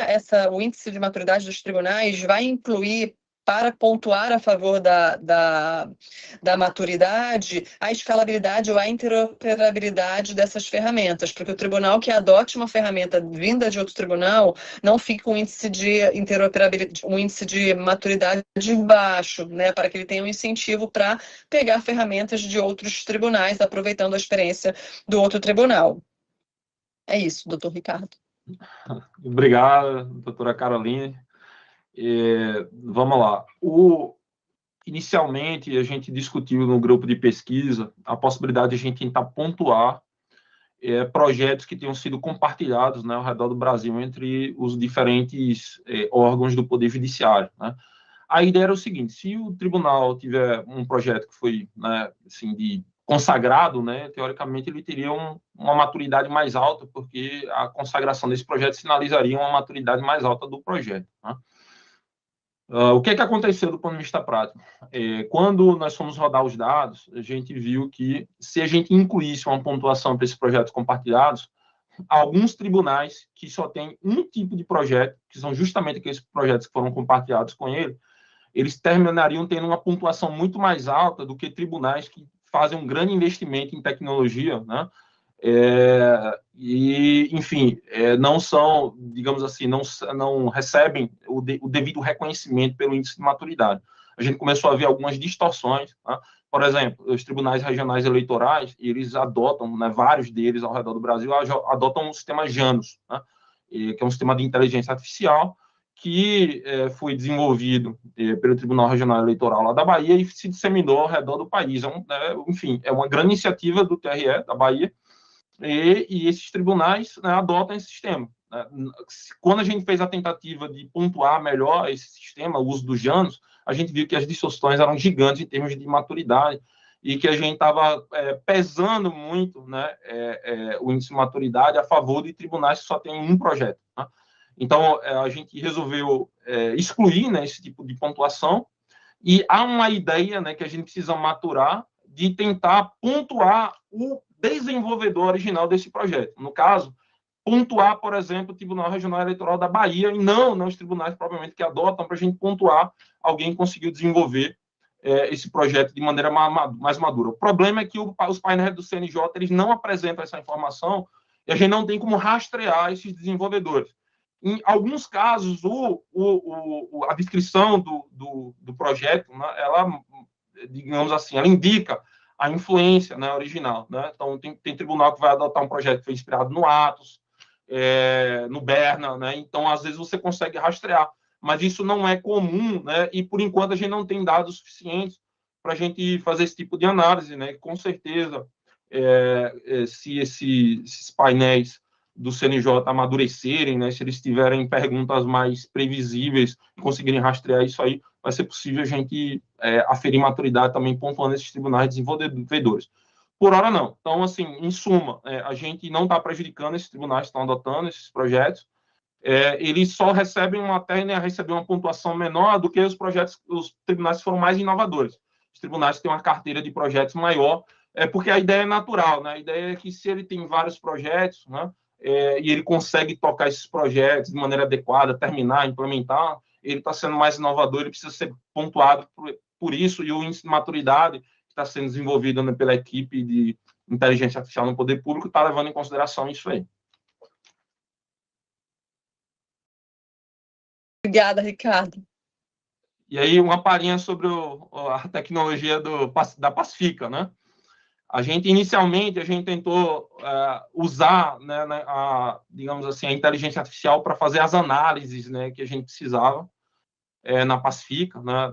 o índice de maturidade dos tribunais vai incluir, para pontuar a favor da maturidade, a escalabilidade ou a interoperabilidade dessas ferramentas, porque o tribunal que adote uma ferramenta vinda de outro tribunal não fica com um índice de interoperabilidade, um índice de maturidade baixo, né, para que ele tenha um incentivo para pegar ferramentas de outros tribunais, aproveitando a experiência do outro tribunal. É isso, doutor Ricardo. Obrigado, doutora Caroline. Vamos lá. Inicialmente, a gente discutiu no grupo de pesquisa a possibilidade de a gente tentar pontuar projetos que tenham sido compartilhados, né, ao redor do Brasil entre os diferentes órgãos do Poder Judiciário, né? A ideia era o seguinte: se o tribunal tiver um projeto que foi, né, assim, consagrado, né, teoricamente ele teria uma maturidade mais alta, porque a consagração desse projeto sinalizaria uma maturidade mais alta do projeto, né? O que aconteceu do ponto de vista prático? Quando nós fomos rodar os dados, a gente viu que, se a gente incluísse uma pontuação para esses projetos compartilhados, alguns tribunais que só têm um tipo de projeto, que são justamente aqueles projetos que foram compartilhados com ele, eles terminariam tendo uma pontuação muito mais alta do que tribunais que fazem um grande investimento em tecnologia, né? Enfim, não são, digamos assim, não recebem o devido reconhecimento pelo índice de maturidade. A gente começou a ver algumas distorções, né? Por exemplo, os tribunais regionais eleitorais, eles adotam, né, vários deles ao redor do Brasil, adotam um sistema Janus, né, que é um sistema de inteligência artificial que foi desenvolvido pelo Tribunal Regional Eleitoral lá da Bahia e se disseminou ao redor do país. Enfim, é uma grande iniciativa do TRE da Bahia, e esses tribunais, né, adotam esse sistema. Quando a gente fez a tentativa de pontuar melhor esse sistema, o uso dos Janus, a gente viu que as distorções eram gigantes em termos de maturidade e que a gente estava pesando muito, né, o índice de maturidade a favor de tribunais que só têm um projeto, né? Então, a gente resolveu excluir, né, esse tipo de pontuação, e há uma ideia, né, que a gente precisa maturar de tentar pontuar o desenvolvedor original desse projeto. No caso, pontuar, por exemplo, o Tribunal Regional Eleitoral da Bahia, e não os tribunais propriamente que adotam, para a gente pontuar alguém que conseguiu desenvolver esse projeto de maneira mais madura. O problema é que os painéis do CNJ eles não apresentam essa informação e a gente não tem como rastrear esses desenvolvedores. Em alguns casos, a descrição do projeto, né, ela, digamos assim, ela indica a influência, né, original, né? Então, tem tribunal que vai adotar um projeto que foi inspirado no Atos, no Berna, né? Então, às vezes, você consegue rastrear, mas isso não é comum, né? E, por enquanto, a gente não tem dados suficientes para a gente fazer esse tipo de análise, né? Com certeza, se esses painéis do CNJ amadurecerem, né? Se eles tiverem perguntas mais previsíveis, conseguirem rastrear isso aí, vai ser possível a gente aferir maturidade também pontuando esses tribunais desenvolvedores. Por hora, não. Então, assim, em suma, a gente não está prejudicando esses tribunais que estão adotando esses projetos. Eles só tendem a receber uma pontuação menor do que os tribunais que foram mais inovadores. Os tribunais que têm uma carteira de projetos maior porque a ideia é natural, né? A ideia é que se ele tem vários projetos, né, e ele consegue tocar esses projetos de maneira adequada, terminar, implementar, ele está sendo mais inovador, ele precisa ser pontuado por isso, e o índice de maturidade que está sendo desenvolvido, né, pela equipe de inteligência artificial no poder público está levando em consideração isso aí. Obrigada, Ricardo. E aí, uma palhinha sobre a tecnologia da Pacifica, né? Inicialmente, a gente tentou usar, né, digamos assim, a inteligência artificial para fazer as análises, né, que a gente precisava na Pacifica, né?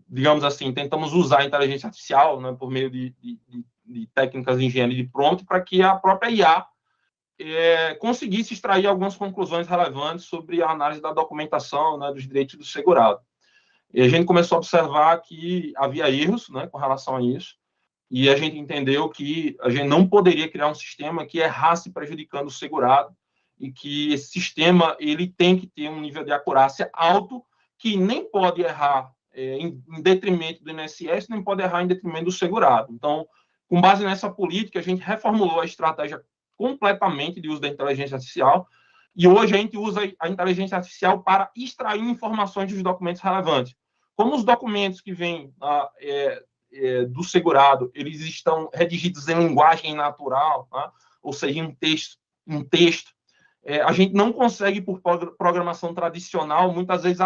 Digamos assim, tentamos usar a inteligência artificial, né, por meio de técnicas de engenharia de prompt para que a própria IA conseguisse extrair algumas conclusões relevantes sobre a análise da documentação, né, dos direitos do segurado. E a gente começou a observar que havia erros, né, com relação a isso, e a gente entendeu que a gente não poderia criar um sistema que errasse prejudicando o segurado, e que esse sistema ele tem que ter um nível de acurácia alto, que nem pode errar em detrimento do INSS, nem pode errar em detrimento do segurado. Então, com base nessa política, a gente reformulou a estratégia completamente de uso da inteligência artificial, e hoje a gente usa a inteligência artificial para extrair informações dos documentos relevantes. Como os documentos que vêm do segurado, eles estão redigidos em linguagem natural, tá? Ou seja, em texto, a gente não consegue, por programação tradicional, muitas vezes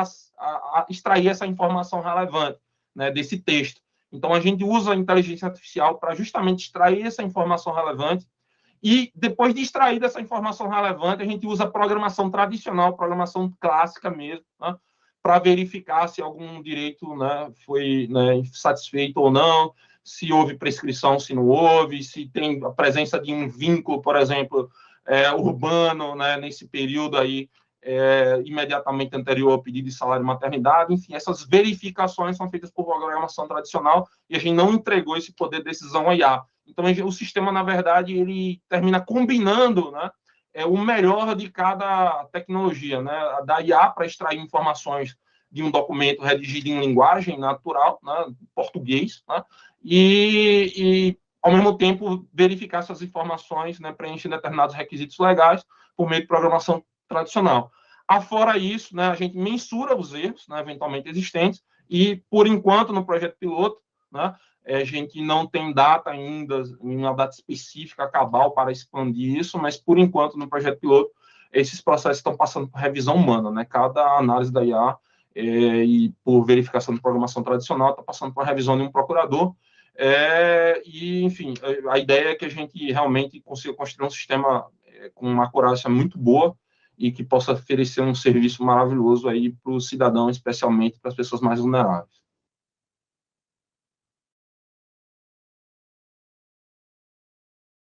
extrair essa informação relevante, né, desse texto. Então, a gente usa a inteligência artificial para justamente extrair essa informação relevante, e depois de extrair essa informação relevante, a gente usa a programação tradicional, programação clássica mesmo, né, para verificar se algum direito, né, foi, né, satisfeito ou não, se houve prescrição, se não houve, se tem a presença de um vínculo, por exemplo, urbano, né, nesse período aí, imediatamente anterior ao pedido de salário de maternidade. Enfim, essas verificações são feitas por programação tradicional, e a gente não entregou esse poder de decisão à IA. Então, o sistema, na verdade, ele termina combinando, né, o melhor de cada tecnologia, né, da IA para extrair informações de um documento redigido em linguagem natural, né, português, né, e, ao mesmo tempo, verificar essas informações, né, preenchendo determinados requisitos legais por meio de programação tradicional. Afora isso, né, a gente mensura os erros, né, eventualmente existentes, e, por enquanto, no projeto piloto, né, a gente não tem data ainda, uma data específica, cabal, para expandir isso, mas, por enquanto, no projeto piloto, esses processos estão passando por revisão humana, né? Cada análise da IA e por verificação de programação tradicional está passando por revisão de um procurador, e, enfim, a ideia é que a gente realmente consiga construir um sistema com uma acurácia muito boa e que possa oferecer um serviço maravilhoso aí para o cidadão, especialmente para as pessoas mais vulneráveis.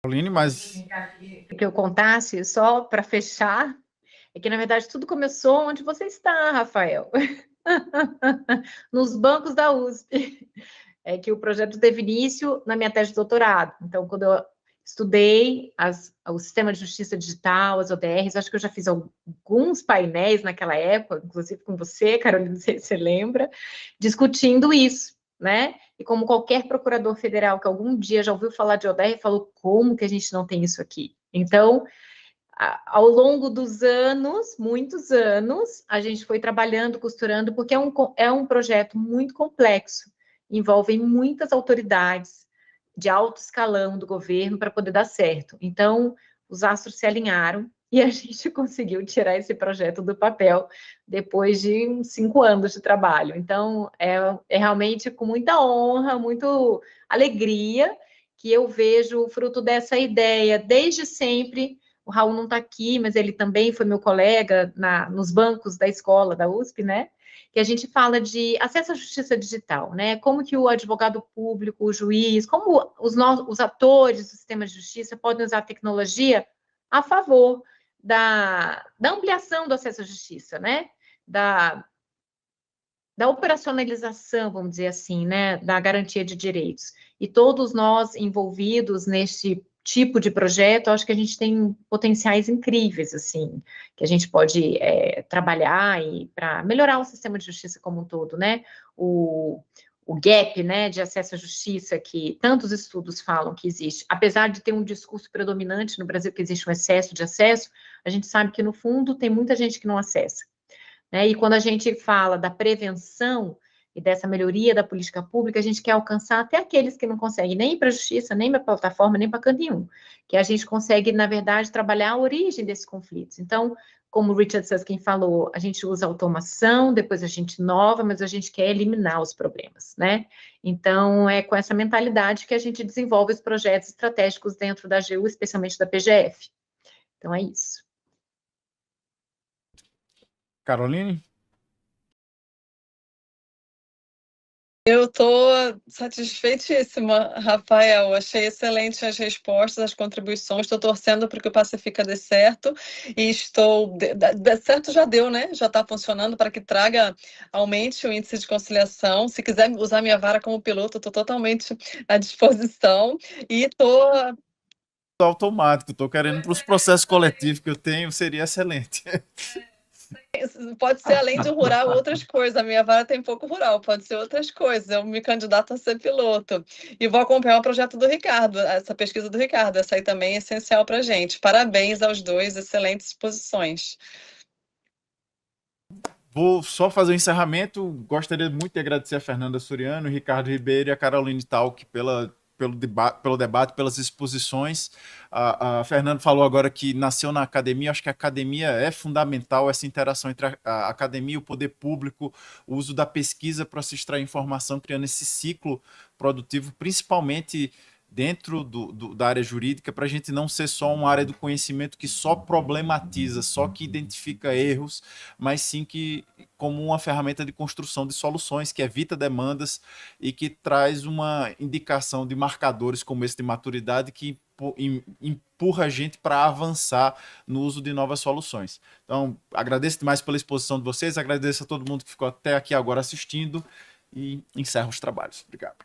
Pauline, mas... Que eu contasse, só para fechar, é que, na verdade, tudo começou onde você está, Rafael. Nos bancos da USP. É que o projeto teve início na minha tese de doutorado. Então, quando eu estudei o sistema de justiça digital, as ODRs, acho que eu já fiz alguns painéis naquela época, inclusive com você, Carolina, não sei se você lembra, discutindo isso, né? E como qualquer procurador federal que algum dia já ouviu falar de ODR, falou, como que a gente não tem isso aqui? Então, ao longo dos anos, muitos anos, a gente foi trabalhando, costurando, porque é um projeto muito complexo, envolve muitas autoridades de alto escalão do governo para poder dar certo. Então, os astros se alinharam e a gente conseguiu tirar esse projeto do papel depois de uns 5 anos de trabalho. Então, é realmente com muita honra, muita alegria que eu vejo o fruto dessa ideia desde sempre. O Raul não está aqui, mas ele também foi meu colega nos bancos da escola da USP, né? Que a gente fala de acesso à justiça digital, né? Como que o advogado público, o juiz, como os atores do sistema de justiça podem usar a tecnologia a favor da ampliação do acesso à justiça, né? Da operacionalização, vamos dizer assim, né? Da garantia de direitos. E todos nós envolvidos neste tipo de projeto, acho que a gente tem potenciais incríveis, assim, que a gente pode trabalhar para melhorar o sistema de justiça como um todo, né? O gap, né, de acesso à justiça, que tantos estudos falam que existe, apesar de ter um discurso predominante no Brasil que existe um excesso de acesso, a gente sabe que, no fundo, tem muita gente que não acessa, né? E quando a gente fala da prevenção e dessa melhoria da política pública, a gente quer alcançar até aqueles que não conseguem nem ir para a justiça, nem para a plataforma, nem para canto nenhum, que a gente consegue, na verdade, trabalhar a origem desses conflitos. Então, como o Richard Susskind falou, a gente usa automação, depois a gente inova, mas a gente quer eliminar os problemas, né? Então, é com essa mentalidade que a gente desenvolve os projetos estratégicos dentro da AGU, especialmente da PGF. Então, é isso. Caroline? Eu estou satisfeitíssima, Rafael. Achei excelente as respostas, as contribuições. Estou torcendo para que o Pacifica dê certo. E certo já deu, né? Já está funcionando para que aumente o índice de conciliação. Se quiser usar minha vara como piloto, estou totalmente à disposição. E estou. Automático, estou querendo para os processos coletivos que eu tenho, seria excelente. Pode ser, além de rural, outras coisas. A minha vara tem pouco rural, pode ser outras coisas. Eu me candidato a ser piloto. E vou acompanhar o projeto do Ricardo, essa pesquisa do Ricardo. Essa aí também é essencial para a gente. Parabéns aos dois, excelentes exposições. Vou só fazer o encerramento. Gostaria muito de agradecer a Fernanda Suriano, o Ricardo Ribeiro e a Caroline Talk pelo debate, pelas exposições. A Fernanda falou agora que nasceu na academia. Acho que a academia é fundamental, essa interação entre a academia e o poder público, o uso da pesquisa para se extrair informação, criando esse ciclo produtivo, principalmente dentro da área jurídica, para a gente não ser só uma área do conhecimento que só problematiza, só que identifica erros, mas sim que como uma ferramenta de construção de soluções, que evita demandas e que traz uma indicação de marcadores como esse de maturidade que empurra a gente para avançar no uso de novas soluções. Então, agradeço demais pela exposição de vocês, agradeço a todo mundo que ficou até aqui agora assistindo e encerro os trabalhos. Obrigado.